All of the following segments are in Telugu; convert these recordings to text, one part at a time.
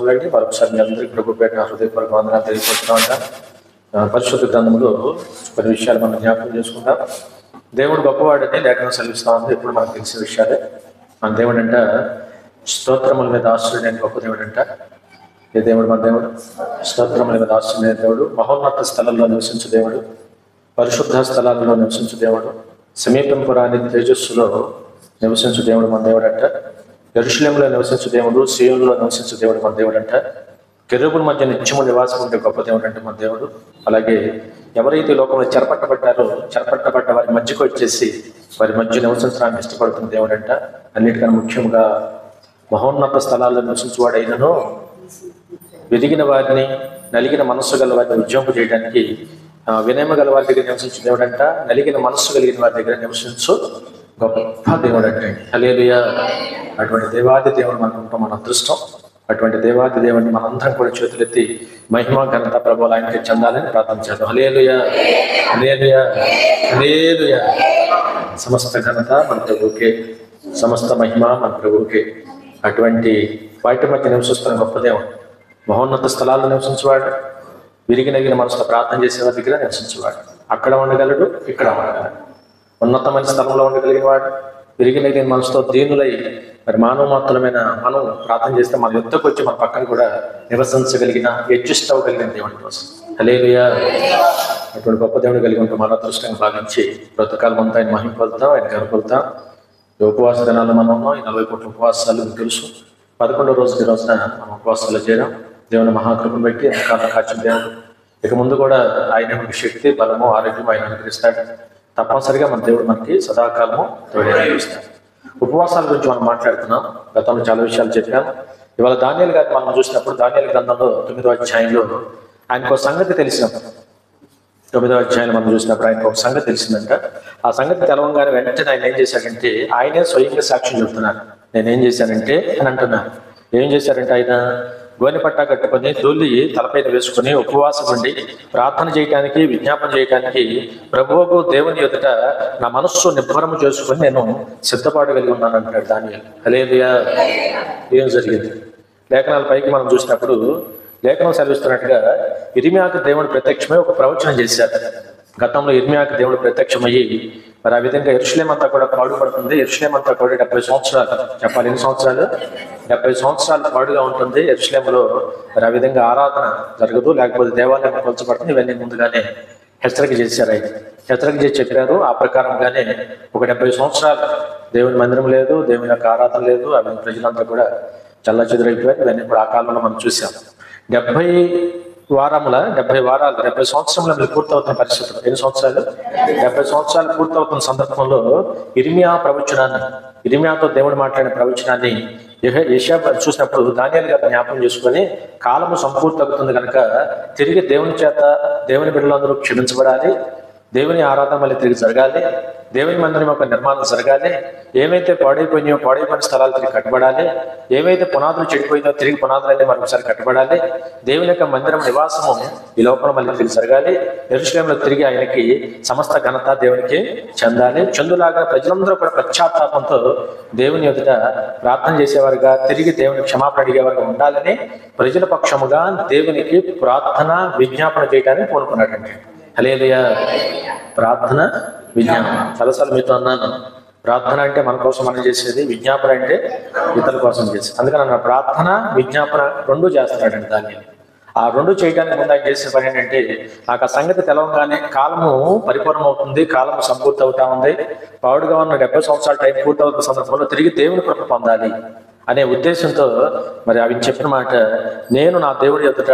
స్తోత్రములండి. మరొకసారి మీ అందరికీ ప్రభు పేట హృదయపూర్వక వందనాలు తెలియపడుతూ ఉంటాం. పరిశుద్ధ గ్రంథంలో కొన్ని విషయాలు మనం జ్ఞాపకం చేసుకుంటాం. దేవుడు గొప్పవాడని లేఖనం సెలవిస్తూ ఉంది. ఎప్పుడు మనకు తెలిసిన విషయాలే. మన దేవుడు అంట స్తోత్రముల మీద ఆశ్రయుడైన గొప్ప దేవుడు అంట. ఏ దేవుడు మన దేవుడు? స్తోత్రముల మీద ఆశ్రయుడైన దేవుడు, మహోన్నత స్థలంలో నివసించు దేవుడు, పరిశుద్ధ స్థలాలలో నివసించు దేవుడు, సమీపింపు రాని తేజస్సులో నివసించు దేవుడు మన దేవుడు అంట. యెరూషలేములో నివసించు దేవుడు, సీయోనులో నివసించు దేవుడు మన దేవుడు అంట. కెరూబుల మధ్య నిత్యము నివాసం ఉండే గొప్ప దేవుడు అంటే మన దేవుడు. అలాగే ఎవరైతే లోకంలో చెరపట్టబడ్డారో చెరపట్టబడ్డ వారి మధ్యకు వచ్చేసి వారి మధ్య నివసించడానికి ఇష్టపడుతున్న దేవుడు అంట. అన్నిటికన్నా ముఖ్యంగా మహోన్నత స్థలాల్లో నివసించువాడైనను వెదిగిన వారిని, నలిగిన మనస్సు గల వారిని ఉద్యోగం చేయడానికి, వినయమ గల వారి దగ్గర నివసించు దేవుడు అంట. నలిగిన మనస్సు కలిగిన వారి దగ్గర నివసించు గొప్ప దేవుడు అంటే. హల్లెలూయా. అటువంటి దేవాది దేవుడు మనకు ఉంటాం, మన అదృష్టం. అటువంటి దేవాది దేవుడిని మనందరం కూడా చేతులెత్తి మహిమ ఘనత ప్రభువులు ఆయనకి చెందాలని ప్రార్థన చేద్దాం. హల్లెలూయా, హల్లెలూయా, హల్లెలూయా. సమస్త ఘనత మన ప్రభువుకే, సమస్త మహిమ మన ప్రభువుకే. అటువంటి వాటి మధ్య నివసిస్తున్న గొప్ప దేవుడు, మహోన్నత స్థలాల్లో నివసించేవాడు, విరిగినగిన మనసులో ప్రార్థన చేసేవారి దగ్గర నివసించేవాడు. అక్కడ ఉండగలడు, ఇక్కడ ఉండగలడు. ఉన్నతమైన స్థలంలో ఉండగలిగిన వాడు, విరిగినగిన మనసుతో దీనులై మరి మానవ మాత్రమైన మనం ప్రార్థన చేస్తే మన యుద్ధకు వచ్చి మన పక్కన కూడా నివసించగలిగిన, హెచ్చిష్టవగలిగిన దేవుడి కోసం. హల్లెలూయా. అటువంటి గొప్ప దేవుడు కలిగి ఉంటే మన అదృష్టంగా భావించి బ్రతకాలం అంతా ఆయన మహిమ పొందుతాం, ఆయన కనపడతాం. ఈ ఉపవాస దినాలు మనం ఉన్నాం. ఈ 40 కోట్ల ఉపవాసాలు మీకు తెలుసు. 11వ రోజుకి రోజున మనం ఉపవాసాలు చేయడం దేవుని మహాకృపను బట్టి ఎంతకాలం కాచిన దేవుడు. ఇక ముందు కూడా ఆయన శక్తి, బలము, ఆరోగ్యం ఆయన అనుగ్రహిస్తాడు. తప్పనిసరిగా మన దేవుడు మనకి సదాకాలము తోడే అనుగ్రహిస్తాడు. ఉపవాసాల గురించి మనం మాట్లాడుతున్నాం. గతంలో చాలా విషయాలు చెప్పాం. ఇవాళ దానియేలు గారిని మనం చూసినప్పుడు దానియేలు గ్రంథంలో 9వ అధ్యాయంలో ఆయనకు సంగతి తెలిసినప్పుడు, 9వ అధ్యాయంలో మనం చూసినప్పుడు ఆయనకు ఒక సంగతి తెలిసిందంట. ఆ సంగతి తెలవంగానే వెంటనే ఆయన ఏం చేశాడంటే ఆయనే స్వయంగా సాక్ష్యం చెప్తున్నారు. నేనేం చేశానంటే అని అంటున్నాను. ఏం చేశారంటే ఆయన గోనె పట్టా కట్టుకొని దొల్లి తలపైన వేసుకుని ఉపవాసం ఉండి ప్రార్థన చేయడానికి, విజ్ఞాపన చేయడానికి ప్రభువుకు దేవుని ఎదుట నా మనస్సు నిబ్బరము చేసుకుని నేను సిద్ధపడగలిగి ఉన్నాను అంటాడు దానియేలు. హల్లెలూయా. ఏం జరిగింది? లేఖనాల పైకి మనం చూసినప్పుడు లేఖనం సెలవిస్తున్నట్టుగా ఇర్మియాకు దేవుడు ప్రత్యక్షమై ఒక ప్రవచనం చేశారు. గతంలో ఇర్మియాకు దేవుడు ప్రత్యక్షమయ్యి మరి ఆ విధంగా యెరూషలేము అంతా కూడా పాడుపడుతుంది. యెరూషలేము అంతా కూడా 70 సంవత్సరాలు, చెప్పాలి ఎన్ని సంవత్సరాలు? 70 సంవత్సరాలు పాడుగా ఉంటుంది యెరూషలేములో. మరి ఆ విధంగా ఆరాధన జరగదు, లేకపోతే దేవాలయం కొల్చబడుతుంది. ఇవన్నీ ముందుగానే హెచ్చరిక చేశారు. ఆయన హెచ్చరిక చేసి చెప్పారు. ఆ ప్రకారంగానే ఒక 70 సంవత్సరాలు దేవుని మందిరం లేదు, దేవుని యొక్క ఆరాధన లేదు. అవి ప్రజలంతా కూడా చల్లచెదురైపోయారు. ఇవన్నీ కూడా ఆ కాలంలో మనం చూసాం. 70 వారాలు 70 సంవత్సరంలో మీరు పూర్తవుతున్న పరిస్థితులు. ఎన్ని సంవత్సరాలు? 70 సంవత్సరాలు పూర్తవుతున్న సందర్భంలో ఇర్మియాతో దేవుడు మాట్లాడిన ప్రవచనాన్ని యెషయా చూసినప్పుడు దానియేలు గారు జ్ఞాపకం చేసుకొని కాలము సంపూర్తి అవుతుంది కనుక తిరిగి దేవుని చేత దేవుని బిడ్డలందరూ క్షమించబడాలి, దేవుని ఆరాధన మళ్ళీ తిరిగి జరగాలి, దేవుని మందిరం యొక్క నిర్మాణం జరగాలి, ఏమైతే పాడైపోయిన స్థలాలు తిరిగి కట్టబడాలి, ఏమైతే పునాదులు చెడిపోయిందో తిరిగి పునాదులన్నీ మరొకసారి కట్టబడాలి, దేవుని యొక్క మందిరం నివాసము ఈ లోపల మళ్ళీ తిరిగి జరగాలి, యెరూషలేములో తిరిగి ఆయనకి సమస్త ఘనత దేవునికి చెందాలి. చందులాగా ప్రజలందరూ కూడా పశ్చాత్తాపంతో దేవుని ఎదుట ప్రార్థన చేసేవారుగా, తిరిగి దేవుని క్షమాపణ అడిగేవారుగా ఉండాలని ప్రజల పక్షముగా దేవునికి ప్రార్థన, విజ్ఞాపన చేయడానికి కోరుకున్నాడండి. హల్లెలూయా. ప్రార్థన, విజ్ఞాపన. చాలాసార్లు మీతో అన్నాను, ప్రార్థన అంటే మన కోసం మనం చేసేది, విజ్ఞాపన అంటే ఇతరుల కోసం చేసేది. అందుకని అన్న ప్రార్థన, విజ్ఞాపన 2 చేస్తున్నాడండి దాన్ని. ఆ 2 చేయడానికి ముందు ఆయన చేసే పని ఏంటంటే నాకు ఆ సంగతి తెలవగానే కాలము పరిపూర్ణం అవుతుంది, కాలము సంపూర్తి అవుతా ఉంది, పాడుగా ఉన్న 70 సంవత్సరాల టైం పూర్తవుతున్న సందర్భంలో తిరిగి దేవుని కృప పొందాలి అనే ఉద్దేశంతో మరి అవి చెప్పిన మాట, నేను నా దేవుడి ఎదుట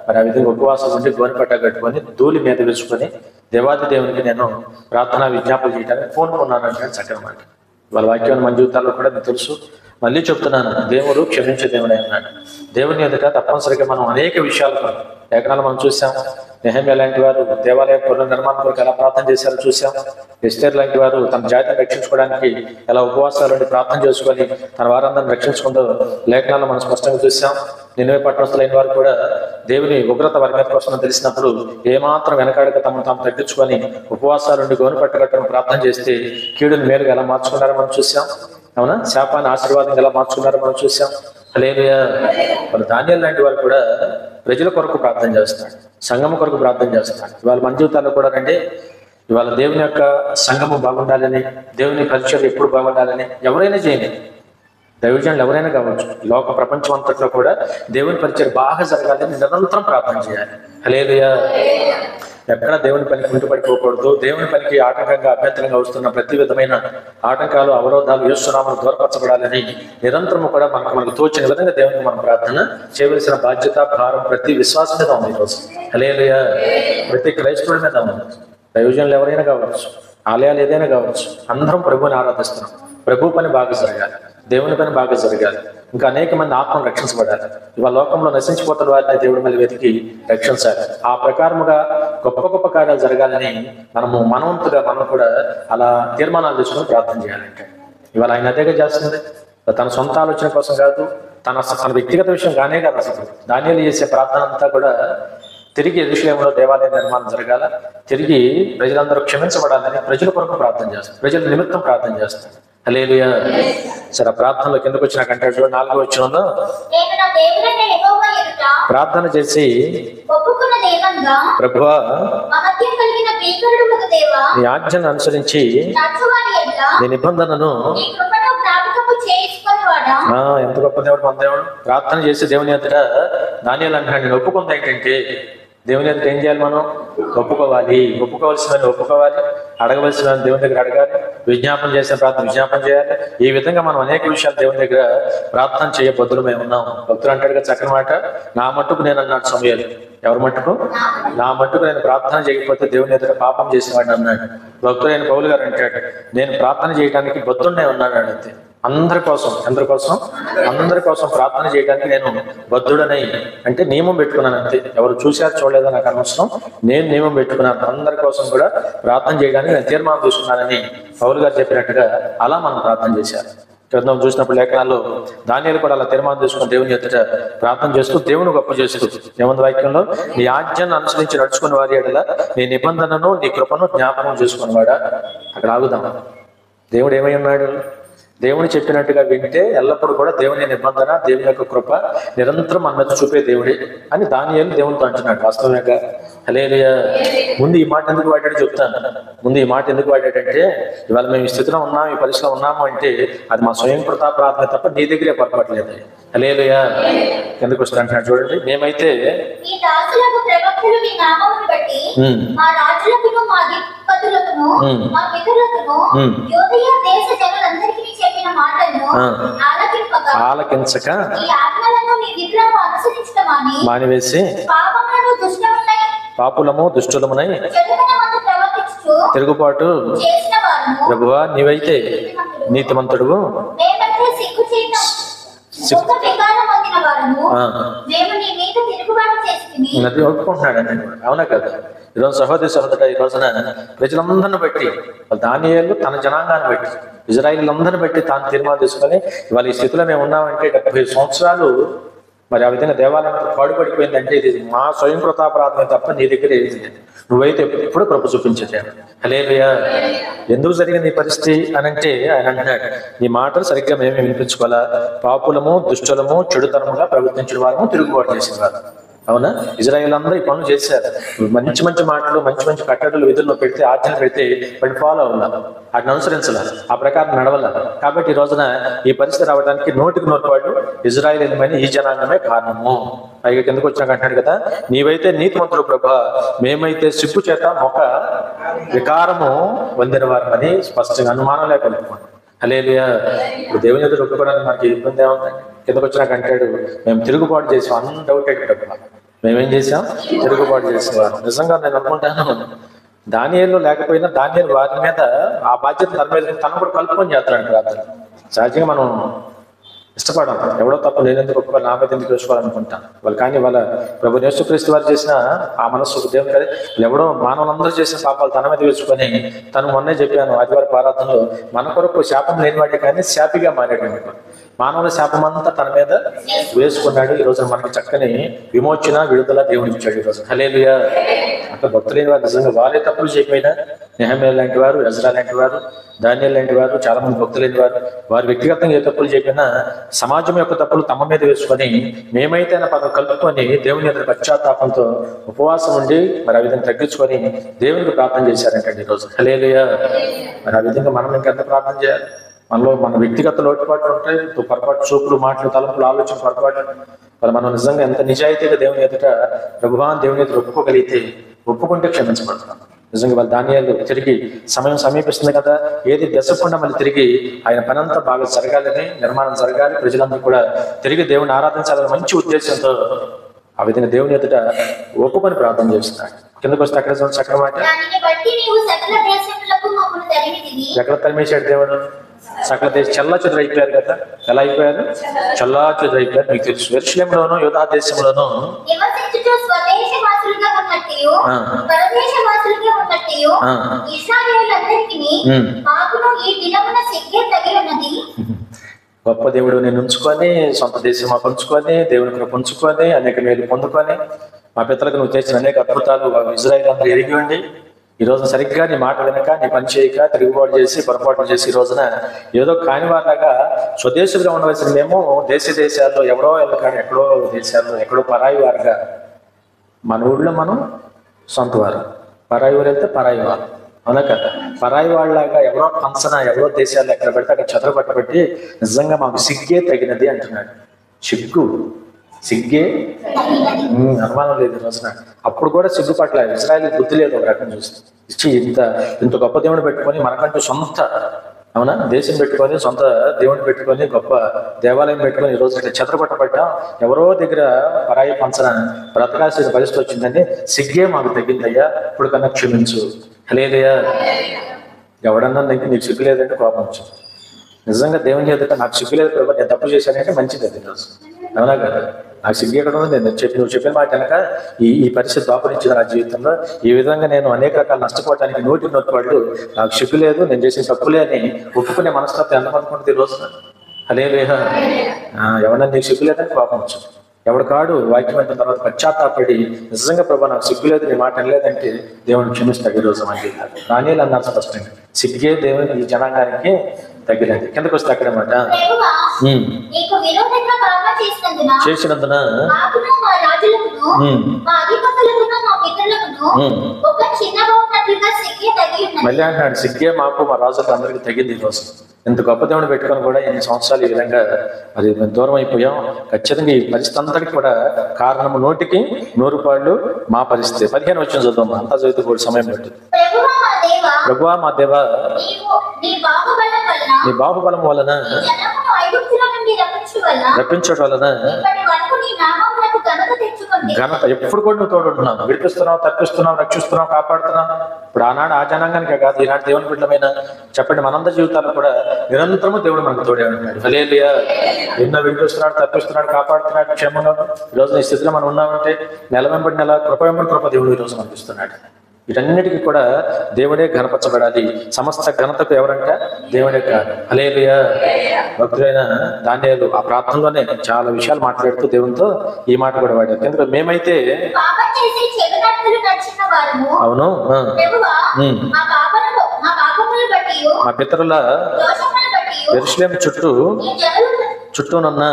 మరి ఆ విధంగా ఉపవాసం ఉండి గోనె పట్టా కట్టుకొని ధూళి మీద వేసుకొని దేవాది దేవునికి నేను ప్రార్థన, విజ్ఞాపన చేయడానికి పూనుకున్నాను అంటే చక్కని మాట. వాళ్ళ వాక్యాన్ని మన జీవితాల్లో కూడా మీకు తెలుసు. మళ్ళీ చెప్తున్నాను, దేవుడు క్షమించే దేవుడే అన్నాడు. దేవుని ఎదుట తప్పనిసరిగా మనం అనేక విషయాలు లేఖనాలు మనం చూసాం. నెహెమ్యా లాంటి వారు దేవాలయ పునర్నిర్మాణం కొరకు ఎలా ప్రార్థన చేశారో చూసాం. ఎస్తేర్ లాంటి వారు తన జాతిని రక్షించుకోవడానికి ఎలా ఉపవాసాలు ప్రార్థన చేసుకొని తన వారందరిని రక్షించుకుంటూ లేఖనాలు మనం స్పష్టంగా చూసాం. నినివే పట్టణస్థులైన వారు కూడా దేవుని ఉగ్రత వారి మీద కోసం తెలిసినప్పుడు ఏమాత్రం వెనకాడక తమను తాము తగ్గించుకొని ఉపవాసాలు గోనె పట్టకట్టడం ప్రార్థన చేస్తే కీడుని మేలుగా ఎలా మార్చుకున్నారో మనం చూసాం. అవునా? శాపాన్ని ఆశీర్వాదం ఎలా మార్చుకున్నారో మనం చూసాం. హల్లెలూయా. వాళ్ళు దానియేలు లాంటి వాళ్ళు కూడా ప్రజల కొరకు ప్రార్థన చేస్తున్నాడు, సంఘం కొరకు ప్రార్థన చేస్తున్నాడు. ఇవాళ మన జీవితాల్లో కూడా రండి, ఇవాళ దేవుని యొక్క సంఘము బాగుండాలని, దేవుని పరిచయం ఎప్పుడు బాగుండాలని ఎవరైనా చేయండి, దైవజనులు ఎవరైనా కావచ్చు, లోక ప్రపంచం అంతట్లో కూడా దేవుని పరిచయం బాగా జరగాలని నిరంతరం ప్రార్థన చేయాలి. హల్లెలూయా. ఎక్కడ దేవుని పనికి కుంటుపడిపోకూడదు. దేవుని పనికి ఆటంకంగా అభ్యంతరంగా వస్తున్న ప్రతి విధమైన ఆటంకాలు, అవరోధాలు యేసునామమున దూరపరచబడాలని నిరంతరం కూడా మనకు తోచిన విధంగా దేవునికి మనం ప్రార్థన చేయవలసిన బాధ్యత, భారం ప్రతి విశ్వాసం మీద ఉంది ఈరోజు. హల్లెలూయా. ప్రతి క్రైస్తవుడి మీద ఉంది. దైవజనులు ఎవరైనా కావచ్చు, ఆలయాలు ఏదైనా కావచ్చు, అందరం ప్రభువుని ఆరాధిస్తున్నాం. ప్రభు పని బాగా జరగాలి, దేవుని పని బాగా జరగాలి, ఇంకా అనేక మంది ఆత్మను రక్షించబడాలి. ఇవాళ లోకంలో నశించిపోతున్న వారిని దేవుడి మళ్ళీ వెతికి రక్షించాలి. ఆ ప్రకారముగా గొప్ప గొప్ప కార్యాలు జరగాలని మనవంతుగా మనం కూడా అలా తీర్మానాలు తీసుకుని ప్రార్థన చేయాలంటే ఇవాళ ఆయన అదేగా చేస్తుంది. తన సొంత ఆలోచన కోసం కాదు, తన వ్యక్తిగత విషయం కానే కాదు. అసలు దానియేలు చేసే ప్రార్థన అంతా కూడా తిరిగి యెరూషలేములో దేవాలయ నిర్మాణం జరగాల, తిరిగి ప్రజలందరూ క్షమించబడాలని ప్రజల కొరకు ప్రార్థన చేస్తారు, ప్రజల నిమిత్తం ప్రార్థన చేస్తారు. హల్లెలూయా. సరే, ప్రార్థనలో కిందకు వచ్చిన కంటే 4వ వచనంలో ప్రార్థన చేసి, ప్రభువా నీ ఆజ్ఞను అనుసరించి నీ నిబంధనను, ఎంత గొప్ప దేవుడు మన దేవుడు. ప్రార్థన చేసి దేవుని ఎదుట దానియేలు అంటున్నాడు, నేను ఒప్పుకుంది ఏంటంటే దేవుని ఎదుట ఏం చేయాలి, మనం ఒప్పుకోవాలి, ఒప్పుకోవాల్సిన ఒప్పుకోవాలి, అడగవలసిన దేవుని దగ్గర అడగాలి, విజ్ఞాపన చేసిన ప్రార్థన విజ్ఞాపన చేయాలి. ఈ విధంగా మనం అనేక విషయాలు దేవుని దగ్గర ప్రార్థన చేయబద్దులు మేము ఉన్నాం. భక్తులు అంటాడుగా చక్కని మాట, నా మట్టుకు నేను అన్నాడు సమయాలు. ఎవరి మట్టుకు? నా మట్టుకు నేను ప్రార్థన చేయకపోతే దేవుని ఎదుట పాపం చేసేవాడిని అన్నాడు. భక్తులైన పౌలు గారు అంటాడు, నేను ప్రార్థన చేయడానికి బద్దునే ఉన్నాడు అంతే. అందరి కోసం ప్రార్థన చేయడానికి నేను బద్ధుడనై, అంటే నియమం పెట్టుకున్నాను అంతే. ఎవరు చూశారు చూడలేదో నాకు అనవసరం, నేను నియమం పెట్టుకున్నాను. అందరి కోసం కూడా ప్రార్థన చేయడానికి నేను తీర్మానం తీసుకున్నానని పౌలు గారు చెప్పినట్టుగా అలా మనం ప్రార్థన చేశారు. క్రితం చూసినప్పుడు లేఖనాల్లో దానియేలు కూడా అలా తీర్మానం తీసుకుని దేవుని ఎదుట ప్రార్థన చేస్తూ దేవుని గొప్ప చేస్తూ ఏముంది వాక్యంలో, నీ ఆజ్ఞను అనుసరించి నడుచుకుని వారి ఎడల నీ నిబంధనను నీ కృపను జ్ఞాపకం చేసుకునేవాడా. అక్కడ ఆగుదాం. దేవుడు ఏమై ఉన్నాడు? దేవుని చెప్పినట్టుగా వింటే ఎల్లప్పుడూ కూడా దేవుని నిబంధన, దేవుని యొక్క కృప నిరంతరం మన మీద చూపే దేవుడే అని దానియేలు దేవునితో అంటున్నాడు. వాస్తవంగా హల్లెలూయా. ముందు ఈ మాట ఎందుకు వాడాడు చెప్తాను. ముందు ఈ మాట ఎందుకు వాడాడంటే, ఇవాళ మేము ఈ స్థితిలో ఉన్నాం, ఈ పరిస్థితిలో ఉన్నాము అంటే అది మా స్వయం కృతాపరాధమే తప్ప నీ దగ్గరే పొరపడలేదు. హల్లెలూయా. ఎందుకు వస్తా అంటున్నాడు చూడండి, మేమైతే ఆలకించక మానివేసి పాపులము దుష్టులమునై తిరుగుబాటు, ప్రభువా నీవైతే నీతిమంతుడువు, నది ఒప్పుకుంటున్నాడు. అవునా కదా? ఈరోజు సహోదరుడు ఈ రోజున ప్రజలందరిని బట్టి, దానియేలు తన జనాంగాన్ని బట్టి, ఇజ్రాయిలందరిని బట్టి తాను తీర్మానం తీసుకొని ఇవాళ ఈ స్థితిలో మేము ఉన్నామంటే 70 సంవత్సరాలు మరి ఆ విధంగా దేవాలయం పాడుపడిపోయిందంటే ఇది మా స్వయం కృతాపరాధమే తప్ప నీ దగ్గర ఏది లేదు. నువ్వైతే ఎప్పుడు కృప చూపించే. హల్లెలూయా. ఎందుకు జరిగింది ఈ పరిస్థితి అని అంటే ఆయన అంటున్నాడు, నీ మాటలు సరిగ్గా మేమే వినిపించుకోవాలా, పాపులము దుష్టులము చెడుతనముగా ప్రవర్తించిన వారము తిరుగుబాటు చేసేవారు. అవునా? ఇజ్రాయేల్ అందరూ ఈ పనులు చేశారు. మంచి మంచి మాటలు, మంచి మంచి కట్టడలు విధుల్లో పెడితే, ఆజ్ఞలు పెడితే వాటిని ఫాలో అవ్వాలి, వాటిని అనుసరించాల, ఆ ప్రకారం నడవాల. కాబట్టి ఈ రోజున ఈ పరిస్థితి రావడానికి 100కి 100 వాళ్ళు ఇజ్రాయేలీమైన ఈ జనాంగమే కారణము. పైగా కిందకు వచ్చినాక అంటాడు కదా, నీవైతే నీతిమంతుడు ప్రభా, మేమైతే సిగ్గు చేత ఒక వికారము పొందిన వారమని స్పష్టంగా అనుమానం లేకుండా. హల్లెలూయా. ఇప్పుడు దేవుని ఎదురు ఒప్పుకోవడానికి మనకి ఇబ్బంది ఏముందండి? కిందకు వచ్చినాక అంటాడు, మేము తిరుగుబాటు చేసాం. అన్డౌటెడ్ ప్రభా, మేమేం చేసాం? తిరుగుబాటు చేసేవారు. నిజంగా నేను అనుకుంటాను, దానియేలు లేకపోయినా దానియేలు వారి మీద ఆ బాధ్యత తన మీద తను కూడా కలుపుకొని చేస్తాడు ప్రార్థన. సహజంగా మనం ఇష్టపడం, ఎవడో తప్పు నేనెందుకు ఒప్పుకోవాలి, నా మీద ఎందుకు వేసుకోవాలనుకుంటాను వాళ్ళు. కానీ వాళ్ళ ప్రభు యేసుక్రీస్తు వారు చేసిన ఆ మనస్సు దేవుని కదా, ఎవడో మానవులందరూ చేసిన పాపాలు తన మీద వేసుకొని, తను మొన్నే చెప్పాను ఆదివారం ఆరాధనలో, మన కొరకు శాపం లేనివాడే కానీ శాపిగా మారాడు. మానవుల శాపమంతా తన మీద వేసుకున్నాడు. ఈ రోజు మనకి చక్కని విమోచన, విడుదల దేవుడు ఇచ్చాడు ఈ రోజు. హల్లెలూయా. అక్కడ భక్తులైన వారు నిజంగా వారే తప్పులు చేయకపోయినా, నెహెమ్యా లాంటి వారు, ఎజ్రా లాంటి వారు, దానియేలు లాంటి వారు, చాలా మంది భక్తులైన వారు వ్యక్తిగతంగా ఏ తప్పులు చేయకపోయినా సమాజం యొక్క తప్పులు తమ మీద వేసుకొని మేమైతే అన్న పదం కలుపుకొని దేవుని యొక్క పశ్చాత్తాపంతో ఉపవాసం ఉండి మరి ఆ విధంగా తగ్గించుకొని దేవునికి ప్రార్థన చేశారంటండి ఈరోజు. హల్లెలూయా. మరి ఆ విధంగా మనం ఇంకెంత ప్రార్థన చేయాలి? మనలో మన వ్యక్తిగత లోటుపాట్లు ఉంటాయి, పొరపాటు చూపులు, మాటలు, తలంపులు, ఆలోచన పొరపాట్లు. మరి మనం నిజంగా ఎంత నిజాయితీగా దేవుని ఎదుట ప్రభువాన్ దేవుని ఎదుట ఒప్పుకోగలిగితే, ఒప్పుకుంటే క్షమించబడతాం. నిజంగా వాళ్ళ దానియేలు తిరిగి సమయం సమీపిస్తుంది కదా, ఏది దశకుండా మళ్ళీ తిరిగి ఆయన పనంతా బాగా జరగాలని, నిర్మాణం జరగాలి, ప్రజలందరూ కూడా తిరిగి దేవుని ఆరాధించాలని మంచి ఉద్దేశంతో ఆ విధంగా దేవుని ఎదుట ఒప్పుకొని ప్రార్థన చేస్తున్నాడు. కిందకు వస్తే అక్కడ చక్కగా మాట, ఎక్కడ తరిమేశాడు దేవుడు? సకల దేశం చల్లా చెదురు అయిపోయారు కదా. ఎలా అయిపోయారు? చల్లా చెదురు అయిపోయారు. మీకు తెలుసు, యెరూషలేములోను యూదా దేశంలోను గొప్ప దేవుడు నేను ఉంచుకొని, సొంత దేశం మాకు ఉంచుకొని, దేవుని కృప ఉంచుకొని, అనేక మేలు పొందుకొని, మా పితలకు నువ్వు చేసిన అనేక అద్భుతాలు ఇజ్రాయేల్ అందరూ ఎరిగి ఉండి, ఈ రోజున సరిగ్గా నీ మాట వినక, నీ పని చేయక, తిరుగుబాటు చేసి, పొరపాటు చేసి, ఈ రోజున ఏదో కాని వారిలాగా స్వదేశులుగా ఉండవలసిన మేము దేశాల్లో ఎవడో వెళ్ళకాడు, ఎక్కడో దేశాల్లో ఎక్కడో పరాయి వారుగా, మన ఊళ్ళో మనం సొంత వారు, పరాయి ఊరు వెళ్తే పరాయి వారు, అవునా కదా? పరాయి వాళ్ళలాగా ఎవరో పంచన, ఎవరో దేశాల్లో ఎక్కడ పెడితే అక్కడ చెదర పట్టబట్టి నిజంగా మాకు సిగ్గే తగినది అంటున్నాడు. సిగ్గే అనుమానం లేదు ఈ రోజున. అప్పుడు కూడా సిగ్గుపట్ల ఇజ్రాయేల్ బుద్ధి లేదు. ఒక రకం చూస్తే ఇచ్చి ఇంత గొప్ప దేవుని పెట్టుకొని, మనకంటూ సొంత, అవునా, దేశం పెట్టుకొని, సొంత దేవుని పెట్టుకొని, గొప్ప దేవాలయం పెట్టుకొని, ఈ రోజు ఇట్లా చెదరగొట్టబడ్డా ఎవరో దగ్గర పరాయి పంచన బ్రతకాల్సిన పరిస్థితి వచ్చిందని సిగ్గే మాకు తగ్గిందయ్యా, ఇప్పుడు కన్నా క్షమించు. హల్లెలూయా. ఎవడన్నా నీకు సిగ్గు లేదంటే కోపం వచ్చింది. నిజంగా దేవుని ఎదుట నాకు సిగ్గు లేదు ప్రభు, నేను తప్పు చేశానంటే మంచిది అది ఈరోజు, అవునా కదా? నాకు సిగ్గు ఎక్కడ ఉంది? నువ్వు చెప్పిన మాట కనుక ఈ పరిస్థితి దాపురించింది నా జీవితంలో. ఈ విధంగా నేను అనేక రకాల నష్టపోవడానికి నోటిపళ్ళు, నాకు సిగ్గు లేదు, నేను చేసిన తప్పులే అని ఒప్పుకునే మనస్తత్వం ఎంతమంది ఈ రోజు? హల్లెలూయా. ఎవరన్నా నీకు సిగ్గు లేదని కోపం వచ్చింది. ఎవడు కాడు వాక్యం అయిన తర్వాత పశ్చాత్తాపడి నిజంగా ప్రభా నాకు సిగ్గు లేదు, నీ మాట అనలేదంటే దేవుని క్షమిస్తాడు ఈ రోజు అని దానియేలు అన్నారు స్పష్టంగా. సిగ్గే దేవుని ఈ జనాంగానికి తగ్గినది. కిందకు వస్తే అక్కడ మాట చేసినందున మళ్ళీ అంటున్నాడు, సిగ్గే మాకు మా రాజులకు అందరికీ తగ్గింది ఈ రోజు. ఇంత గొప్ప దేవుని పెట్టుకొని కూడా ఎన్ని సంవత్సరాలు ఈ విధంగా మరి దూరం అయిపోయాం. ఖచ్చితంగా ఈ పరిస్థితి అంతటికి కూడా కారణము 100కి 100 మా పరిస్థితి. 15 వచ్చిన చూద్దాం, అంతా చదివితే కూడా సమయం పట్టింది. ప్రభువా మా దేవా, నీ బాహుబలం వలన రప్పించడం వలన ఘనత ఎప్పుడు కూడా నువ్వు తోడుంటున్నావు. విడిపిస్తున్నావు, తప్పిస్తున్నావు, రక్షిస్తున్నావు, కాపాడుతున్నావు. ఇప్పుడు ఆనాడు ఆ జనాంగానికే కాదు, ఈనాడు దేవుని బిడ్డలమైన చెప్పండి మనందరి జీవితాల్లో కూడా నిరంతరము దేవుడు మనకు తోడే ఉంటున్నాడు. హల్లెలూయా. ఎన్నో విడిపిస్తున్నాడు, తప్పిస్తున్నాడు, కాపాడుతున్నాడు. క్షేమంగా ఈ రోజు ఈ స్థితిలో మనం ఉన్నామంటే నెల వెంబడి నెల, కృప వెంబడి కృప దేవుడు ఈ రోజు మనకు ఇస్తున్నాడు. వీటన్నిటికీ కూడా దేవుడే ఘనపరచబడాలి. సమస్త ఘనతకు ఎవరంట? దేవుడే కాదు. హల్లెలూయా. భక్తులైన దానియేలు ఆ ప్రార్థనలోనే చాలా విషయాలు మాట్లాడుతూ దేవునితో ఈ మాట కూడా వాడారు. ఎందుకంటే మేమైతే అవును మా పితరుల యెరూషలేము చుట్టూనున్న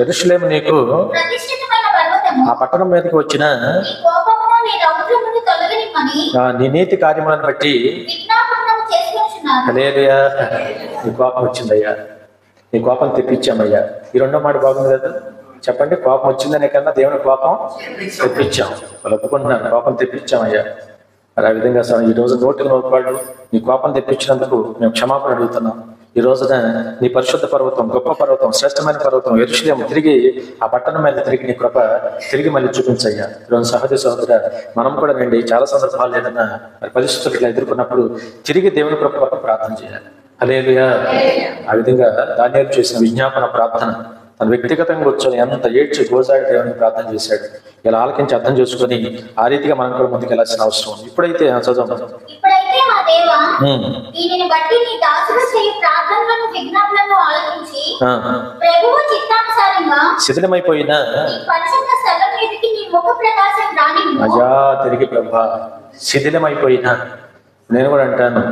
యెరూషలేము నీకు ఆ పట్టణం మీదకి వచ్చిన నీ నీతి కార్యములను బట్టి హల్లెలూయా. నీ కోపం వచ్చిందయ్యా, నీ కోపం తెప్పించామయ్యా. ఈ రెండో మాట బాగుంది కదా, చెప్పండి. కోపం వచ్చిందనే కన్నా దేవుని కోపం తెప్పించాం. వాళ్ళు ఒప్పుకుంటున్నారు, కోపం తెప్పించామయ్యా. మరి ఆ విధంగా ఈ రోజు 100 నీ కోపం తెప్పించినందుకు మేము క్షమాపణ అడుగుతున్నాం. ఈ రోజున నీ పరిశుద్ధ పర్వతం, గొప్ప పర్వతం, శ్రేష్టమైన పర్వతం యెరూషలేము తిరిగి ఆ పట్టణం మీద తిరిగి నీ కృప తిరిగి మళ్ళీ చూపించయ్యా. ఈరోజు సహోదర మనం కూడా రండి. చాలా సందర్భాలు ఏదన్నా మరి పరిస్థితులు ఇట్లా ఎదుర్కొన్నప్పుడు తిరిగి దేవుని కృప వరకు ప్రార్థన చేయాలి. హల్లెలూయా. ఆ విధంగా దానియేలు చేసిన విజ్ఞాపన ప్రార్థన తను వ్యక్తిగతంగా కూర్చొని ఎంత ఏడ్చి గోజాడి దేవుని ప్రార్థన చేశాడు. ఇలా ఆలకించి అర్థం చేసుకొని ఆ రీతిగా మనం కూడా ముందుకు వెళ్ళాల్సిన అవసరం ఉంది. ఇప్పుడైతే చదువు మా దేవా, దీనిని బట్టి నీ దాసుడు చేయు ప్రార్థనలను విజ్ఞాపనలను ఆలకించి ప్రభువు చిత్తానుసారంగా శిథిలమైపోయిన పరిశుద్ధ స్థలం మీదకి నీ ముఖ ప్రకాశం రానివ్వు. అజా తిరిగి ప్రభా, శిథిలమైపోయిన, నేను కూడా అంటాను,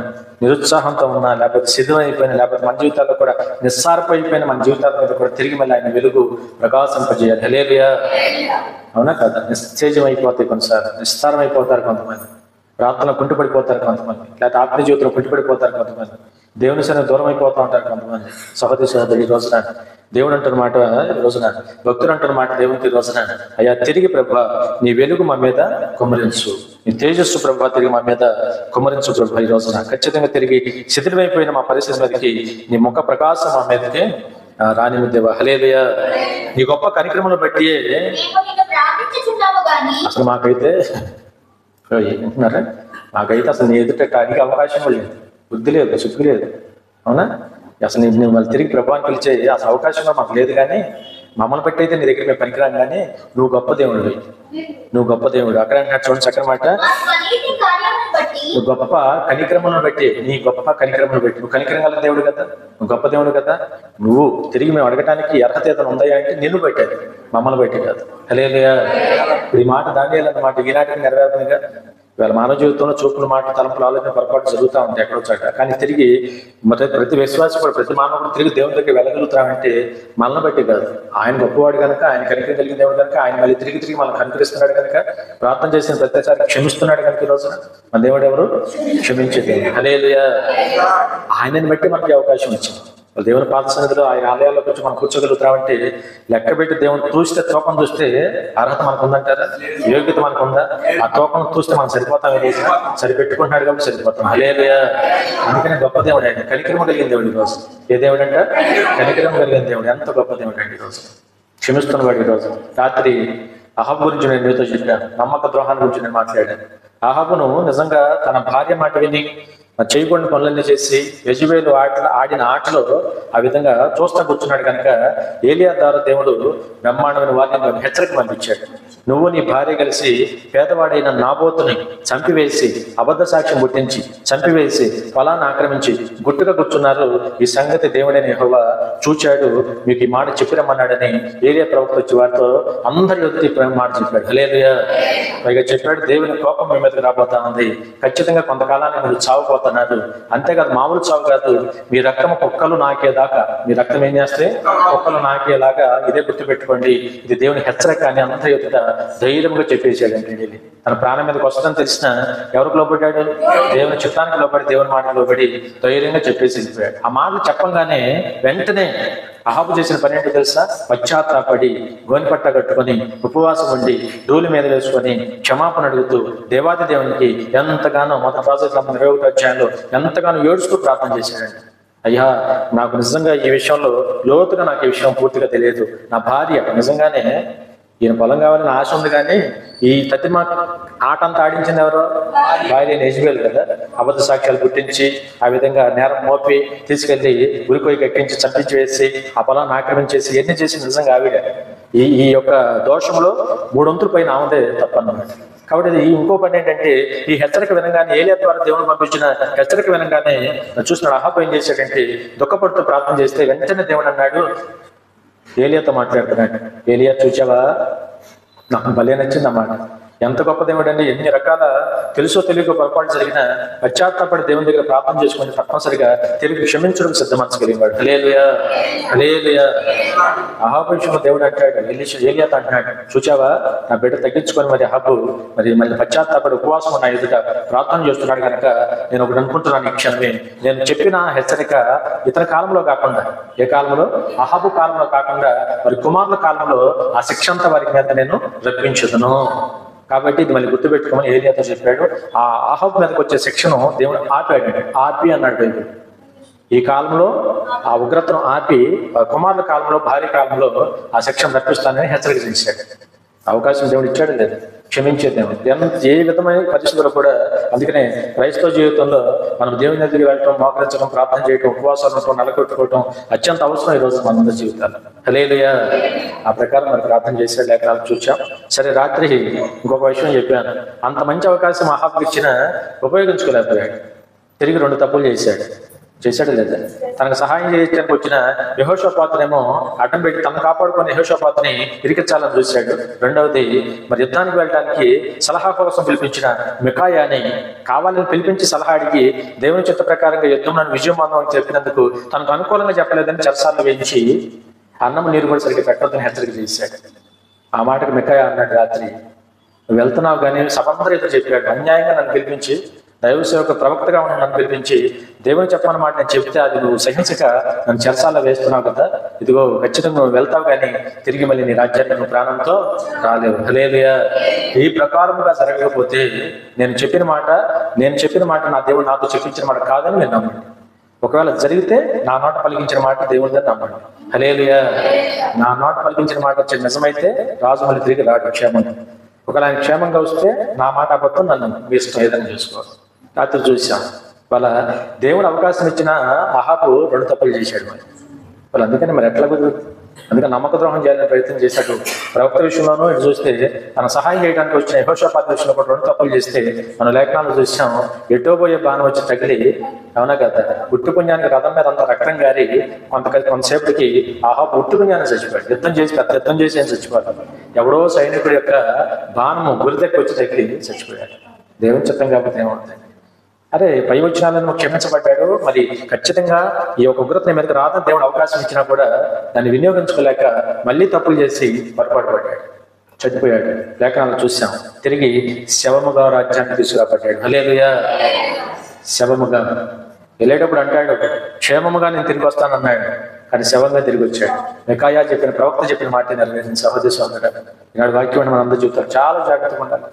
నిరుత్సాహంతో ఉన్నా, లేకపోతే శిథిలమైపోయిన, లేకపోతే మన జీవితాల్లో కూడా నిస్సారపైపోయిన మన జీవితాల మీద కూడా తిరిగి మళ్ళీ ఆయన వెలుగు ప్రకాశింపజేయాలి. హల్లెలూయా. అవునా కదా? నిశ్చేజం అయిపోతాయి కొన్నిసార్లు, నిస్సారం అయిపోతారు కొంతమంది, ప్రార్థనలో కుంటుపడిపోతారు కొంతమంది, లేకపోతే ఆత్మీయ జీవితంలో కుంటుపడిపోతారు కొంతమంది, దేవుని సరే దూరం అయిపోతూ ఉంటారు కొంతమంది. సహోదరి సహోదరి, ఈ రోజున దేవుడు అంటున్నమాట, ఈ రోజున భక్తులు అంటున్నమాట దేవునికి, ఈ రోజున అయ్యా తిరిగి ప్రభా నీ వెలుగు మా మీద కుమ్మరించు, నీ తేజస్సు ప్రభా తిరిగి మా మీద కుమ్మరించు ప్రభా. ఈ రోజున ఖచ్చితంగా తిరిగి శిథిలమైపోయిన మా పరిస్థితి మీదకి నీ ముఖ ప్రకాశం మా మీదకి రాని దేవా. హల్లెలూయా. నీ గొప్ప కార్యక్రమాలను బట్టి అసలు మాకైతే ఏంటున్నారా, మాకైతే అసలు నీ ఎదుట టానికి అవకాశం లేదు, బుద్ధి లేదు, సిగ్గు లేదు. అవునా? అసలు నువ్వు మళ్ళీ తిరిగి ప్రభావాన్ని పిలిచే అసలు అవకాశంగా మాకు లేదు. కానీ మమ్మల్ని బట్టి అయితే నీ దగ్గర మేము పనికిరాం. కానీ నువ్వు గొప్ప దేవుడు, నువ్వు గొప్ప దేవుడు. అక్కడ అంటున్నాడు చూడండి చక్కని మాట, నువ్వు గొప్ప కనిక్రమను బట్టి, నీ గొప్ప కనిక్రమను బట్టి, నువ్వు కనిక్రమ గల దేవుడు కదా, నువ్వు గొప్ప దేవుడు కదా. నువ్వు తిరిగి మేము అడగటానికి అర్హత ఏదైనా ఉందా అంటే నిన్ను బట్టాడు, మమ్మల్ని బట్టి కాదు. హల్లెలూయా. ఇప్పుడు ఈ మాట దానియేలన్నమాట ఈనాటికి నెరవేరుతుందిగా. ఇవాళ మానవ జీవితంలో చూపుల మాట, తలంపుల ఆలోచన పొరపాటు జరుగుతూ ఉంటాయి ఎక్కడో చోట. కానీ తిరిగి ప్రతి విశ్వాసం కూడా, ప్రతి మానవుడు తిరిగి దేవుని దగ్గర వెళ్ళగలుగుతామంటే మనల్ని బట్టి కాదు. ఆయన గొప్పవాడు కనుక, ఆయన కనికరం కలిగిన దేవుడు కనుక, ఆయన మళ్ళీ తిరిగి మనల్ని కనికరిస్తున్నాడు కనుక, ప్రార్థన చేసిన ప్రతిసారి క్షమిస్తున్నాడు కనుక ఈ రోజున మన దేవుడు ఎవరు? క్షమించే దేవుడు. హల్లెలూయా. ఆయనని బట్టి మనకి అవకాశం వచ్చింది. దేవుని పాద సన్నిధిలో ఆయన ఆలయాల్లోకి వచ్చి మనం కూర్చోగలుగుతామంటే లెక్క పెట్టి దేవుని చూస్తే, తోకం చూస్తే అర్హత మనకు ఉందంటారా? యోగ్యత మనకు ఉందా? ఆ తోకం చూస్తే మనం సరిపోతాం, సరిపెట్టుకుంటున్నాడు కాబట్టి సరిపోతాం. హల్లెలూయా. అందుకని గొప్ప దేవుడు ఆయన, కనికరం కలిగిన దేవుడు ఈరోజు. ఏ దేవుడు అంట? కనికరం కలిగిన దేవుడు. ఎంత గొప్ప దేవుడు అండి ఈరోజు. క్షమిస్తున్నవాడు ఈరోజు. రాత్రి అహాబు గురించి నేను మీతో చెప్పాను, నమ్మక ద్రోహాన్ని గురించి నేను మాట్లాడాను. అహాబును నిజంగా తన భార్య మాట విని చేయకూడని పనులన్నీ చేసి యెజబెలు ఆడిన ఆటలో ఆ విధంగా చూస్తా కూర్చున్నాడు కనుక ఏలియా ద్వారా దేవుడు బ్రహ్మాండమైన వారిని హెచ్చరిక పంపించాడు. నువ్వు నీ భార్య కలిసి పేదవాడైన నాబోతుని చంపివేసి, అబద్ధ సాక్ష్యం పుట్టించి చంపివేసి, పొలాన్ని ఆక్రమించి గుట్టుగా కూర్చున్నారు. ఈ సంగతి దేవుడైన యెహోవా చూచాడు, మీకు ఈ మాట చెప్పిరమ్మన్నాడని ఏలియా ప్రవక్త వచ్చి వారితో అందరి యొత్తి మాట చెప్పాడు. హల్లెలూయా. పైగా చెప్పాడు, దేవుని కోపం మీ మీదకి రాబోతా ఉంది, ఖచ్చితంగా కొంతకాలాన్ని మీరు చావుపోతున్నారు. అంతేకాదు, మామూలు చావు కాదు, మీ రక్తం కుక్కలు నాకేదాకా, మీ రక్తం ఏం చేస్తే కుక్కలు నాకేలాగా ఇదే గుర్తుపెట్టుకోండి, ఇది దేవుని హెచ్చరిక అని అందరి యొత్త ధైర్యంగా చెప్పేసాడు. అంటే తన ప్రాణం మీదకి వస్తుందని తెలిసిన ఎవరికి లోపడ్డాడు? దేవుని చిత్తానికి లోపడి, దేవుని మాటకు లోపడి ధైర్యంగా చెప్పేసి వెళ్ళిపోయాడు. ఆ మాటలు చెప్పంగానే వెంటనే అహాబు చేసిన పని ఏంటో తెలుసా? పశ్చాత్తాపడి గోనిపట్ట కట్టుకొని ఉపవాసం ఉండి ధూళి మీద వేసుకొని క్షమాపణ అడుగుతూ దేవాది దేవునికి ఎంతగానో, మొదటి రాజు 21 అధ్యాయంలో ఎంతగానో ఏడుస్తూ ప్రార్థన చేశాడండి. అయ్యా, నాకు నిజంగా ఈ విషయంలో లోతుగా నాకు ఈ విషయం పూర్తిగా తెలియదు. నా భార్య నిజంగానే ఈయన పొలం కావాలని ఆశ ఉంది, కానీ ఈ తతిమ ఆట అంతా ఆడించింది ఎవరో? భార్య యెజబెలు కదా. అబద్ధ సాక్ష్యాలు పుట్టించి ఆ విధంగా నేరం మోపి తీసుకెళ్లి ఉరికొయ్యకి ఎక్కించి చంపించి వేసి ఆ పొలాన్ని ఆక్రమించేసి ఎన్ని చేసి నిజంగా ఆవిడ ఈ యొక్క దోషంలో 3 వంతుల పైన ఆమెదే తప్పన్నమాట. కాబట్టి ఇంకో పని ఏంటంటే, ఈ హెచ్చరిక వినగానే, ఏలియా ద్వారా దేవుడు పంపించిన హెచ్చరిక వినగానే చూసిన అహాబు ఏం చేశాడంటే, దుఃఖపడుతూ ప్రార్థన చేస్తే వెంటనే దేవుడు అన్నాడు, ఏలియాతో మాట్లాడుతున్నాడు, ఏలియా చూచావా, నాకు భలే నచ్చింది అన్నమాట. ఎంత గొప్ప దేవుడు అండి. ఎన్ని రకాల తెలుసో తెలియక పొరపాటు జరిగిన పశ్చాత్తాపడి దేవుని దగ్గర ప్రార్థన చేసుకుని తప్పనిసరిగా తిరిగి క్షమించడం సిద్ధమర్చగలిగాడు. హల్లెలూయా. హల్లెలూయా. అహాబు విషయంలో దేవుడు అంటాడు, ఏలియాతో అంటున్నాడు, చూచావా, నా బిడ్డ తగ్గించుకొని మరి అహాబు మళ్ళీ పశ్చాత్తాపడి ఉపవాసం ఉన్న ఎదుట ప్రార్థన చేస్తున్నాడు కనుక నేను ఒకటి అనుకుంటున్నాను, ఈ క్షణమే నేను చెప్పిన హెచ్చరిక ఇతర కాలంలో కాకుండా, ఏ కాలంలో? అహాబు కాలంలో కాకుండా మరి కుమారుల కాలంలో ఆ శిక్ష అంతా వారికి మీద నేను రప్పించుదును. కాబట్టి ఇది మళ్ళీ గుర్తుపెట్టుకోమని ఏలియాతో చెప్పాడు. ఆ అహాబు మీదకి వచ్చే శిక్షను దేవుడు ఆపాడు, ఆపి అన్నాడు బైబిల్. ఈ కాలంలో ఆ ఉగ్రతను ఆపి కుమారుల కాలంలో, భార్య కాలంలో ఆ శిక్షను రప్పిస్తానని హెచ్చరిక చేశాడు. అవకాశం దేవుడు ఇచ్చాడు లేదు, క్షమించే దేవుడు. ఏ విధమైన పరిస్థితుల్లో కూడా. అందుకనే క్రైస్తవ జీవితంలో మనం దేవుని దగ్గరికి వెళ్ళటం, మోకరించడం, ప్రార్థన చేయటం, ఉపవాసాలు ఉండటం, నెలకొట్టుకోవటం అత్యంత అవసరం ఈరోజు మనందరి జీవితాలు. హల్లెలూయా. ఆ ప్రకారం మరి ప్రార్థన చేసే లేఖనాలు చూసాం. సరే, రాత్రి ఇంకొక విషయం చెప్పాను, అంత మంచి అవకాశం అహాబుకి ఇచ్చిన ఉపయోగించుకోలేకపోయాడు. తిరిగి 2 తప్పులు చేశాడు లేదా? తనకు సహాయం చేయడానికి వచ్చిన యెహోషాపాతునేమో అడ్డం పెట్టి తను కాపాడుకుని యెహోషాపాతుని ఇరికించాలని చూశాడు. రెండవది, మరి యుద్ధానికి వెళ్ళడానికి సలహా కోసం పిలిపించిన మికాయాని కావాలని పిలిపించి సలహా అడిగి దేవుని చిత్త ప్రకారంగా యుద్ధంలో విజయమానం చెప్పినందుకు తనకు అనుకూలంగా చెప్పలేదని చెరసాలను వేయించి అన్నం నీరు కూడా సరిగ్గా పెట్టొద్దని హెచ్చరిక చేశాడు. ఆ మాటకు మికాయా అన్నాడు, రాత్రి నువ్వు వెళ్తున్నావు కానీ సభందరూ ఎదురు చెప్పాడు, అన్యాయంగా నన్ను పిలిపించి దైవ సేవక ప్రవక్తగా ఉన్న నన్ను పిలిపించి దేవుని చెప్పమన్న మాట నేను చెప్తే అది నువ్వు సహించక నన్ను చెరసాల్లో వేస్తున్నావు కదా, ఇదిగో ఖచ్చితంగా నువ్వు వెళ్తావు కానీ తిరిగి మళ్ళీ నీ రాజ్యానికి నువ్వు ప్రాణంతో రాలేవు. హల్లెలూయా. ఈ ప్రకారముగా జరగకపోతే నేను చెప్పిన మాట నా దేవుడు నాతో చెప్పించిన మాట కాదని నేను నమ్మండి. ఒకవేళ జరిగితే నా నోట పలికించిన మాట దేవుడిదని నమ్మండి. హల్లెలూయా. నా నోట పలికించిన మాట వచ్చే నిజమైతే రాజు మళ్ళీ తిరిగి రాడు క్షేమంగా. ఒకవేళ ఆయన క్షేమంగా వస్తే నా మాట అబద్ధం, నన్ను మీ ఇష్టం ఏదైనా చేసుకోవాలి. రాత్రి చూసాం వాళ్ళ దేవుడు అవకాశం ఇచ్చిన అహాబు 2 తప్పులు చేశాడు. వాళ్ళు అందుకని మరి ఎట్లా కుదురుతుంది? అందుకని నమ్మక ద్రోహం చేయాలని ప్రయత్నం చేశాడు. ప్రవక్త విషయంలోనూ ఇటు చూస్తే తన సహాయం చేయడానికి వచ్చిన యెహోషాపాతు విషయంలో కూడా 2 తప్పులు చేస్తే మనం లేఖనాలు చూసాం. ఎటోబోయే బాణం వచ్చి తగిలి, అవునా కదా, ఉట్టు పుణ్యానికి రథం మీద అంత రక్తం గారి కొంతసేపటికి అహాబు ఉట్టు పుణ్యాన్ని చచ్చిపోయాడు. పెద్ద యుద్ధం చేసి ఏం చచ్చిపోయాడు? ఎవడో సైనికుడి యొక్క బాణము గురిదెక్కి వచ్చి తగిలి చచ్చిపోయాడు. దేవుని చిత్తం కాకపోతే ఏమవుతుంది? అరే, పై వచ్చినాలను క్షమించబడ్డాడు. మరి ఖచ్చితంగా ఈ యొక్క ఉగ్రత మీదకి రాదని దేవుడు అవకాశం ఇచ్చినా కూడా దాన్ని వినియోగించుకోలేక మళ్ళీ తప్పులు చేసి పొరపాటు పడ్డాడు, చనిపోయాడు. లేఖనాలు చూసాం. తిరిగి శవముగా రాజ్యాన్ని తీసుకురాబడ్డాడు. హల్లెలూయా. శవముగా వెళ్ళేటప్పుడు అంటాడు, క్షేమముగా నేను తిరిగి వస్తానన్నాడు, కానీ శవంగా తిరిగి వచ్చాడు. మికాయా చెప్పిన ప్రవక్త చెప్పిన మాట నెరవేరింది. సహోదరి సోదరుడా, ఈనాడు వాక్యం మనం అందరూ చూస్తారు. చాలా జాగ్రత్తగా ఉండాలి.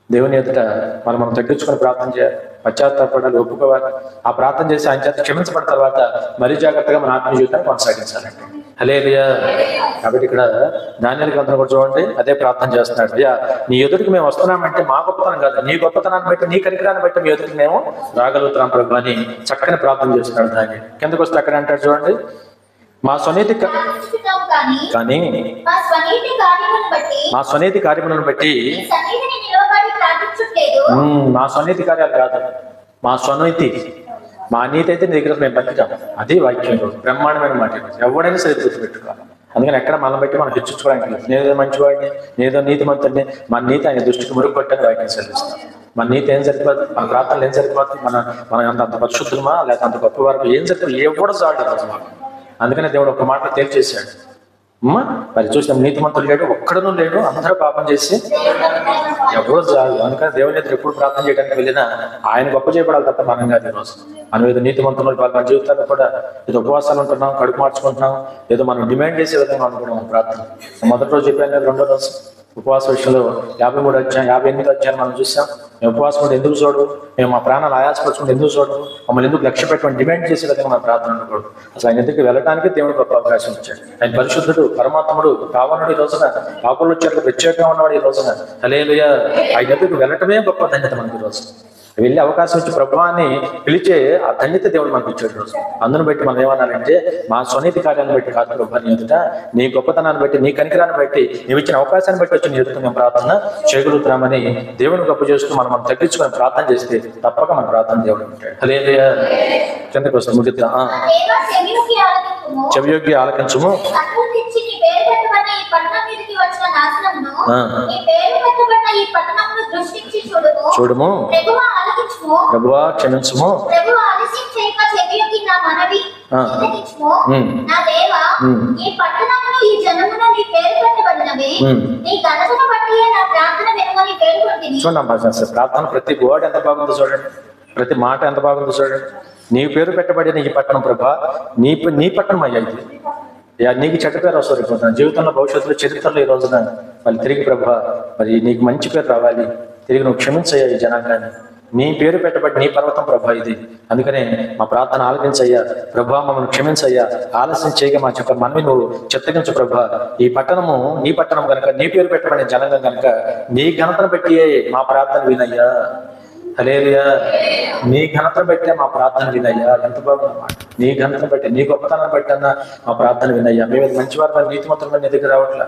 దేవుని ఎదుట మనం తగ్గించుకొని ప్రార్థన చేయాలి, పశ్చాత్తాపడాలి, ఒప్పుకోవాలి. ఆ ప్రార్థన చేసి ఆయన చేత క్షమించబడిన తర్వాత మరీ జాగ్రత్తగా మన ఆత్మీయ జీవితాన్ని కొనసాగించాలండి. హల్లెలూయా. కాబట్టి ఇక్కడ దానియేలు గ్రంథం కూడా చూడండి, అదే ప్రార్థన చేస్తున్నాడు. అయ్యా, నీ ఎదుటికి మేము వస్తున్నామంటే మా గొప్పతనం కాదు, నీ గొప్పతనాన్ని బట్టి, నీ కనికరాన్ని బట్టి మీ ఎదుటికి మేము రాగలుగుతున్నాం ప్రభు అని చక్కని ప్రార్థన చేస్తున్నాడు. దాన్ని కిందకు వస్తే అక్కడ అంటాడు చూడండి, మా స్వనీతి కార్యములను బట్టి మా స్వనీతి కార్యాలు కాదు, మా నీతి అయితే నీ దగ్గర మేము బతికాం. అది వాక్యం, బ్రహ్మాండమైన మాట. ఎవడైనా సరే గుర్తుపెట్టుకోవాలి. అందుకని ఎక్కడ మనం బట్టి మనం హెచ్చించుకోవడానికి లేదు. నేనేదో మంచివాడిని, నేదో నీతి మంతుడిని, మన నీతి ఆయన దృష్టికి మురుగుపట్టని వాక్యం సెలవిస్తాం. మన నీతి ఏం సరిపోతుంది? మన ప్రార్థనలు ఏం సరిపోతుంది? మన అంత పరిశుద్ధమా లేకపోతే అంత గొప్ప వరకు ఏం సరిపోతుంది? ఎవడో చాలు రోజు మాకు. అందుకనే దేవుడు ఒక మాటలో తేల్చేశాడు. మరి చూసినాం, నీతిమంతుడు లేడు, ఒక్కడనూ లేడు, అందరూ పాపం చేసి ఎవరో చాలు. అందుకని దేవుని ఎదురు ఎప్పుడు ప్రార్థన చేయడానికి వెళ్ళినా ఆయన గొప్ప చేయబడాలి తప్ప మనం కాదు. ఈరోజు మనం ఏదో నీతిమంతులు మన జీవితాల్లో కూడా ఏదో ఉపవాసాలు ఉంటున్నాం, కడుపు మార్చుకుంటున్నాం, ఏదో మనం డిమాండ్ చేసే విధంగా అనుకున్నాం ప్రార్థన. మొదటి రోజు చెప్పాను, రెండో రోజు ఉపవాస విషయంలో 53 అధ్యాయం 58 అధ్యాయం మనం చూసాం. మేము ఉపవాసం ఉంటే ఎందుకు చూడవు, మేము మా ప్రాణాలు ఆయాసపరచుకుంటే ఎందుకు చూడవు, మమ్మల్ని ఎందుకు లక్ష్య పెట్టుకుని డిమాండ్ చేసే విధంగా మన ప్రార్థన ఉండకూడదు. అసలు ఆయన ఎందుకు వెళ్ళడానికి దేవుడు గొప్ప అవకాశం ఇచ్చాడు. ఆయన పరిశుద్ధుడు, పరమాత్ముడు, కావనుడు. ఈ రోజున పాపులు వచ్చారు, ప్రత్యేకంగా ఉన్నవాడు. ఈ రోజున హల్లెలూయా. ఆయన ఎందుకు వెళ్ళటమే గొప్ప ధన్యత మనకి. ఈ రోజు వెళ్ళి అవకాశం ఇచ్చి ప్రభువాన్ని పిలిచే ఆ ధన్యత దేవుడు మనకు ఇచ్చాడు. రోజు అందును బట్టి మనం ఏమన్నారంటే, మా స్వనీతి కార్యాన్ని బట్టి కాదు ప్రభు, నీ ఎదుట నీ గొప్పతనాన్ని బట్టి, నీ కనికరాన్ని బట్టి, నీవు ఇచ్చిన అవకాశాన్ని బట్టి వచ్చి నీ ఎదుట మేము ప్రార్థన చేయగలుగుతున్నామని దేవుని గొప్ప చేస్తూ మనం తగ్గించుకొని ప్రార్థన చేస్తే తప్పక మన ప్రార్థన దేవుడు ఉంటాడు. హల్లెలూయా. కిందకు వస్తాం, ముగిద్దాం. చెవియోగ్య ఆలకించుము, చూడుము, ప్రభువా క్షమించుము, చూడండి ప్రార్థన ప్రతి వర్డ్ ఎంత బాగుందో చూడండి, ప్రతి మాట ఎంత బాగుందో చూడండి. నీ పేరు పెట్టబడిన ఈ పట్టణం ప్రభా, నీ పట్టణం అయ్యా ఇది. నీకు చెడ్డ పేరు వస్తుంది జీవితంలో, భవిష్యత్తులో, చరిత్రలో. ఈ రోజున మళ్ళీ తిరిగి ప్రభా, మరి నీకు మంచి పేరు రావాలి, తిరిగి నువ్వు క్షమించయ్యా ఈ జనాంగాన్ని. నీ పేరు పెట్టబడి నీ పర్వతం ప్రభా ఇది. అందుకనే మా ప్రార్థన ఆలకించయ్యా ప్రభా, మమ్మల్ని క్షమించయ్యా. ఆలస్యం చేయగా మా చెప్ప మనవి నువ్వు చిత్తగించు ప్రభా. ఈ పట్టణము నీ పట్టణం కనుక, నీ పేరు పెట్టబడిన జనాంగం కనుక నీ ఘనతను పెట్టి మా ప్రార్థన వినయ్యా. హల్లెలూయా. నీ ఘనతను బట్టే మా ప్రార్థన వినయ్యా. ఎంత బాగుందన్నమాట. నీ ఘనతను బట్టి, నీ గొప్పతనం బట్టి అన్న మా ప్రార్థన వినయ్యా. మేము మంచివారు, నీతిమంతులు నీ దగ్గర రావట్లా.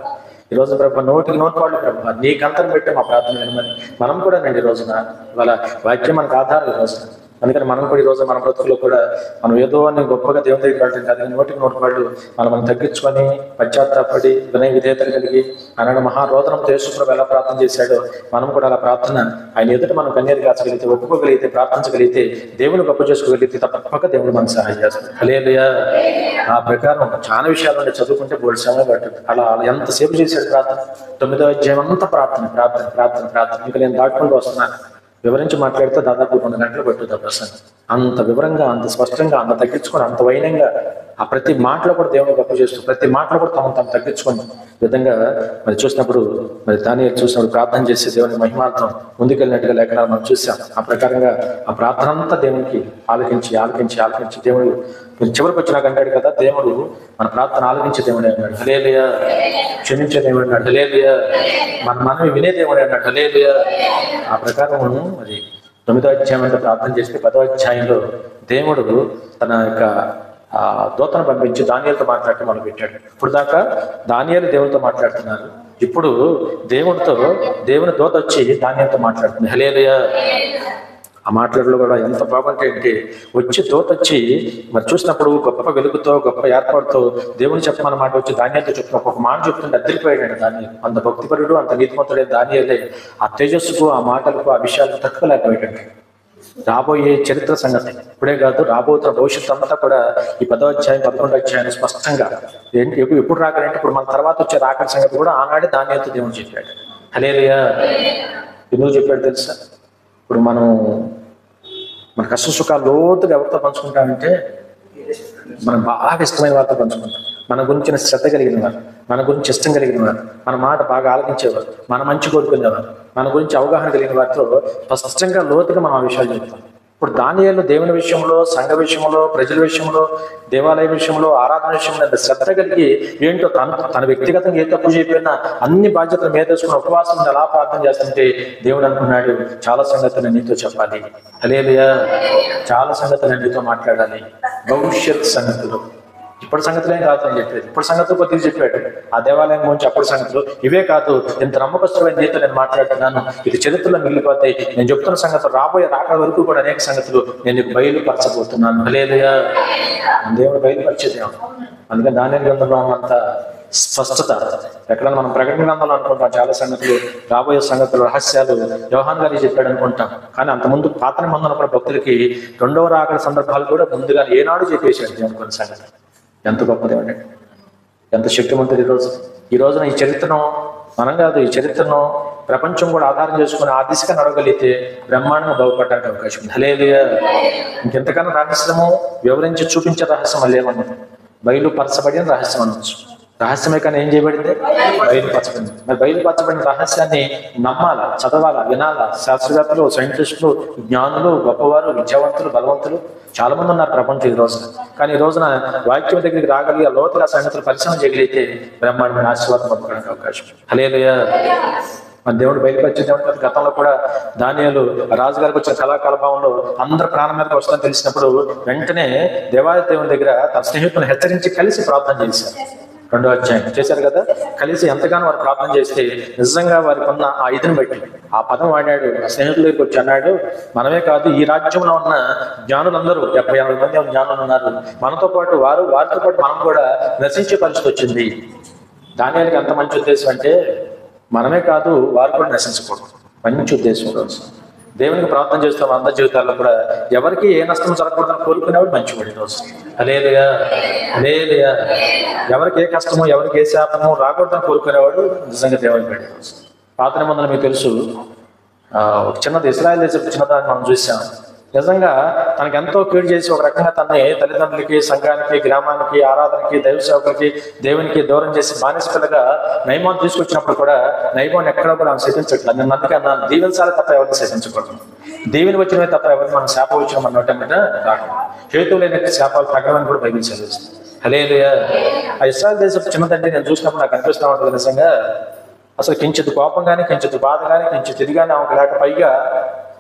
ఈ రోజు ప్రభు నోటికి నోటి వాళ్ళు ప్రభు నీ గంతను పెట్టి మా ప్రార్థన వినమని మనం కూడా నండి. ఈ రోజున వాళ్ళ వాక్యం మనకు ఆధారం. ఈ రోజున అందుకని మనం కూడా ఈరోజు మన బ్రతుకులో కూడా మనం ఏదో అని గొప్పగా దేవుని దగ్గరికి వెళ్ళటం కాదు, నోటికి నోటి వాళ్ళు మనం తగ్గించుకొని పశ్చాత్తాపడి వినయ విధేయతలు కలిగి ఆయన మహారోదనంతో యేసుప్రభువు ఎలా ప్రార్థన చేశాడో మనం కూడా అలా ప్రార్థన ఆయన ఎదుట మనం కన్నీరు కాచగలిగితే, ఒప్పుకోగలిగితే, ప్రార్థించగలిగితే, దేవుని గొప్ప చేసుకోగలిగితే తప్పక దేవుడు మనకు సహాయం చేస్తాడు. హల్లెలూయా. ఆ ప్రకారం చాలా విషయాలు ఉండే చదువుకుంటే బోల్డ్ సమయం పడుతుంది. అలా ఎంతసేపు చేశాడు ప్రార్థన? 9వ అధ్యాయం అంతా ప్రార్థన ప్రార్థన ప్రార్థన ప్రార్థన. ఇంకా నేను దాటుకుంటూ వస్తున్నాను, వివరించి మాట్లాడితే దాదాపు 2 గంటలు పట్టుద్ది ఆ ప్రసంగం. అంత వివరంగా, అంత స్పష్టంగా, అంత తగ్గించుకొని, అంత వైనంగా ఆ ప్రతి మాటలో కూడా దేవుని గొప్ప చేస్తూ, ప్రతి మాటలో కూడా తమను తగ్గించుకొని విధంగా మరి చూసినప్పుడు, మరి దానియేలు చూసినప్పుడు ప్రార్థన చేసి దేవుని మహిమార్థం ముందుకెళ్ళినట్టుగా లేఖనాలు మనం చూసాం. ఆ ప్రకారంగా ఆ ప్రార్థన అంతా దేవునికి ఆలకించి ఆలకించి ఆలకించి దేవుడు చివరికి వచ్చినాక అంటాడు కదా, దేవుడు మన ప్రార్థన ఆలకించే దేవుడే అన్నాడు. హల్లెలూయా. క్షమించే దేవుడు అన్నాడు. హల్లెలూయా. మనవి వినే దేవుడే అన్నాడు. హల్లెలూయా. ఆ ప్రకారం మరి 9వ అధ్యాయం అంతా ప్రార్థన చేస్తే 10వ అధ్యాయంలో దేవుడు తన యొక్క దూతను పంపించి దానియేలుతో మాట్లాడటం మొదలు పెట్టాడు. ఇప్పుడు దాకా దానియేలు దేవునితో మాట్లాడుతున్నారు, ఇప్పుడు దేవుని దూత వచ్చి దానియేలుతో మాట్లాడుతుంది. హల్లెలూయా. ఆ మాట్లాడలో కూడా ఎంత బాగుంటాయంటే, వచ్చి దూత వచ్చి మరి చూసినప్పుడు గొప్ప వెలుగుతో, గొప్ప ఏర్పాటుతో దేవుని చెప్పమన్న మాట వచ్చి దానియేలుతో చెప్తున్న ఒక మాట చెప్తుంటే అద్దరిపోయాడు దానియేలు. అంత భక్తిపరుడు, అంత నీతిమంతుడే దానియేలే ఆ తేజస్సుకు, ఆ మాటలకు, ఆ విషయాలకు తట్టుకోలేకపోయాడు. రాబోయే చరిత్ర సంగతి ఇప్పుడే కాదు, రాబోతున్న భవిష్యత్తు అంతా కూడా ఈ 10వ అధ్యాయం 11వ అధ్యాయం స్పష్టంగా ఎప్పుడు రాకంటే ఇప్పుడు మన తర్వాత వచ్చే రాకడ సంగతి కూడా ఆనాడే దానియేలుతో దేవుడు చెప్పాడు. హల్లెలూయా. ఎందుకు చెప్పాడు తెలుసా? ఇప్పుడు మన కష్ట సుఖాలు లోతుగా ఎవరితో పంచుకుంటామంటే, మనం బాగా ఇష్టమైన వారితో పంచుకుంటాం. మన గురించిన శ్రద్ధ కలిగిన వారు, మన గురించి ఇష్టం కలిగిన వారు, మన మాట బాగా ఆలకించేవారు, మన మంచి కోరుకునేవారు, మన గురించి అవగాహన కలిగిన వారితో స్పష్టంగా లోతుగా మనం ఆ విషయాలు చెప్తాం. ఇప్పుడు దానియేలు దేవుని విషయంలో, సంఘ విషయంలో, ప్రజల విషయంలో, దేవాలయ విషయంలో, ఆరాధన విషయంలో అంత శ్రద్ధ కలిగి ఏంటో తన వ్యక్తిగతంగా ఏ తప్పు చెప్పినా అన్ని బాధ్యతలు మీద తీసుకుని ఉపవాసం ఎలా ప్రార్థన చేస్తుంటే దేవుడు అనుకున్నాడు, చాలా సంగతులు నీతో చెప్పాలి. హల్లెలూయా. చాలా సంగతులు నీతో మాట్లాడాలి, భవిష్యత్ సంగతులు. ఇప్పుడు సంగతులేం కాదు అని చెప్పేది, ఇప్పుడు సంగతులు కొద్దిగా చెప్పాడు. ఆ దేవాలయం గురించి అప్పుడు సంగతులు ఇవే కాదు, ఇంత నమ్మకస్తుమైన నీతో నేను మాట్లాడుతున్నాను, ఇది చరిత్రలో మిగిలిపోతాయి. నేను చెప్తున్న సంగతులు రాబోయే రాకడ వరకు కూడా అనేక సంగతులు నేను నీకు బయలుపరచబోతున్నాను. హల్లెలూయా. దేవుడు బయలుపరిచేదేమో. అందుకని దానియేలు గ్రంథంలో ఉన్నంత స్పష్టత ఎక్కడైనా మనం ప్రకటన గ్రంథంలో అనుకుంటాం, చాలా సంగతులు, రాబోయే సంగతులు, రహస్యాలు యోహాను గారికి చెప్పాడు అనుకుంటాం. కానీ అంతకుముందు పాత నిబంధనలో కూడా భక్తులకి 2వ రాకడ సందర్భాలు కూడా ముందుగా ఏనాడు చెప్పేశాడు దేవుడు కొన్ని సంగతులు. ఎంత గొప్పది అండి, ఎంత శక్తివంతుడు. ఈ రోజున ఈ చరిత్రను మనం కాదు, ఈ చరిత్రను ప్రపంచం కూడా ఆధారం చేసుకుని ఆ దిశగా నడవగలిగితే బ్రహ్మాండంగా బాగుపడడానికి అవకాశం ఉంది. హల్లెలూయా. ఇంకెంతకన్నా రహస్యము వివరించి చూపించే రహస్యం లేవన్నది, బయలుపరచబడిన రహస్యం అనొచ్చు. రహస్యమే కానీ ఏం చేయబడింది? బయలుపరచబడింది. మరి బయలుపరచబడిన రహస్యాన్ని నమ్మాలా, చదవాలా, వినాలా. శాస్త్రవేత్తలు, సైంటిస్టులు, జ్ఞానులు, గొప్పవారు, విద్యావంతులు, బలవంతులు చాలా మంది ఉన్నారు ప్రపంచం ఈ రోజున. కానీ ఈ రోజున వాక్యం దగ్గరికి రాగలిగే లోతుగా సంగతులు పరిశ్రమ చేయగలిగితే బ్రహ్మాండమైన ఆశీర్వాదం పొందడానికి అవకాశం. హల్లెలూయా. మన దేవుడు బయలుపరిచేదేమంటే, గతంలో కూడా దానియేలు రాజుగారికి వచ్చిన కళాకాలభావంలో అందరు ప్రాణం మీదకి వస్తుందని తెలిసినప్పుడు వెంటనే దేవాలయ దేవుని దగ్గర తన స్నేహితులను హెచ్చరించి కలిసి ప్రార్థన చేశారు. 2వ అధ్యాయం చేశారు కదా. కలిసి ఎంతగానో వారు ప్రార్థన చేస్తే నిజంగా వారికి ఉన్న ఆ ఇదిని బట్టి ఆ పదం వాడాడు. స్నేహితుల దగ్గరికి వచ్చి అన్నాడు, మనమే కాదు ఈ రాజ్యంలో ఉన్న జ్ఞానులందరూ 70-80 మంది జ్ఞానులు ఉన్నారు, మనతో పాటు వారితో పాటు మనం కూడా నశించే పరిస్థితి వచ్చింది. దానియేలుకి ఎంత మంచి ఉద్దేశం అంటే, మనమే కాదు వారు కూడా నశించకూడదు. మంచి ఉద్దేశం. రోజు దేవునికి ప్రార్థన చేస్తాం అందరి జీవితాల్లో కూడా, ఎవరికి ఏ నష్టం జరగకూడదని కోరుకునేవాడు మంచివాడు రోజు. హల్లెలూయా. హల్లెలూయా. ఎవరికి ఏ కష్టమో, ఎవరికి ఏ శాపమో రాకూడదని కోరుకునేవాడు నిజంగా దేవుని బిడ్డ రోజు. పాత నిబంధనలు మీకు తెలుసు, ఒక చిన్నది ఇశ్రాయేలు దేశపు చిన్నదాన్ని మనం చూసాం. నిజంగా తనకు ఎంతో కీడు చేసి ఒక రకంగా తనని తల్లిదండ్రులకి, సంఘానికి, గ్రామానికి, ఆరాధనకి, దైవ సేవకులకి, దేవునికి దూరం చేసి బానిస పిల్లగా నయమాన్ని తీసుకొచ్చినప్పుడు కూడా నయమాన్ని ఎక్కడ కూడా ఆమె శిక్షించట్లేదు. నేను అందుకే అన్నాను, దీవెనసారి తప్ప ఎవరిని శిక్షించకూడదు. దీవెని వచ్చినవి తప్ప ఎవరిని మనం శాప వచ్చిన మన నోటమిట రాకూడదు. హేతు లేని శాపాలు తగ్గమని కూడా బైబిల్ చదివిస్తుంది. హల్లెలూయా. ఆ ఇశ్రాయేలు దేశపు చిన్నదండి నేను చూసినప్పుడు నాకు అనిపిస్తూ ఉంటుంది నిజంగా, అసలు కించిత్ కోపం కానీ, కించిత్ బాధ కానీ, కించిత్ ఇది కానీ ఆమెకు లేక, పైగా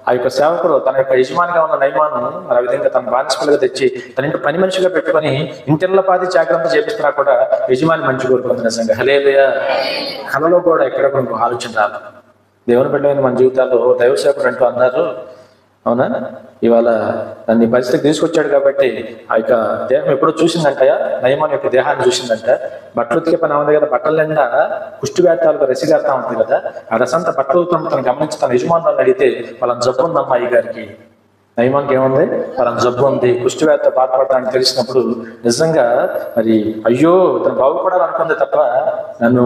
ఆ యొక్క సేవకుడు తన యొక్క యజమానిగా ఉన్న నయమాను మరి ఆ విధంగా తన బానిసలుగా తెచ్చి తన ఇంటి పని మనిషిగా పెట్టుకొని ఇంటిళ్ళ పాది జాగ్రత్త చేపిస్తున్నా కూడా యజమాని మంచి కోరుకుంది నిజంగా. హల్లెలూయా. కళలో కూడా ఎక్కడ కూడా ఆలోచన రాదు. దేవుని బిడ్డమైన మన జీవితాల్లో దైవ సేవకుడు అంటూ అన్నారు, అవునా? ఇవాళ నన్ను ఈ పరిస్థితికి తీసుకొచ్చాడు కాబట్టి ఆ యొక్క దేహం ఎప్పుడో చూసిందంట, నయమాన్ యొక్క దేహాన్ని చూసిందంట. బట్టలు ఉతికే పని ఉంది కదా, బట్టల నిండా కుష్టి వ్యాఖ్యలకు రసిగారుతా ఉంటుంది కదా, ఆ రసంతా బట్టలు తను గమనించి తన యజమానులను అడిగితే వాళ్ళని జబ్బు ఉందమ్మా అయ్య గారికి. నయమానికి ఏముంది? వాళ్ళని జబ్బు ఉంది, కుష్టి వ్యాధితో బాధపడతానని తెలిసినప్పుడు నిజంగా మరి అయ్యో తను బాగుపడాలనుకుంది తప్ప నన్ను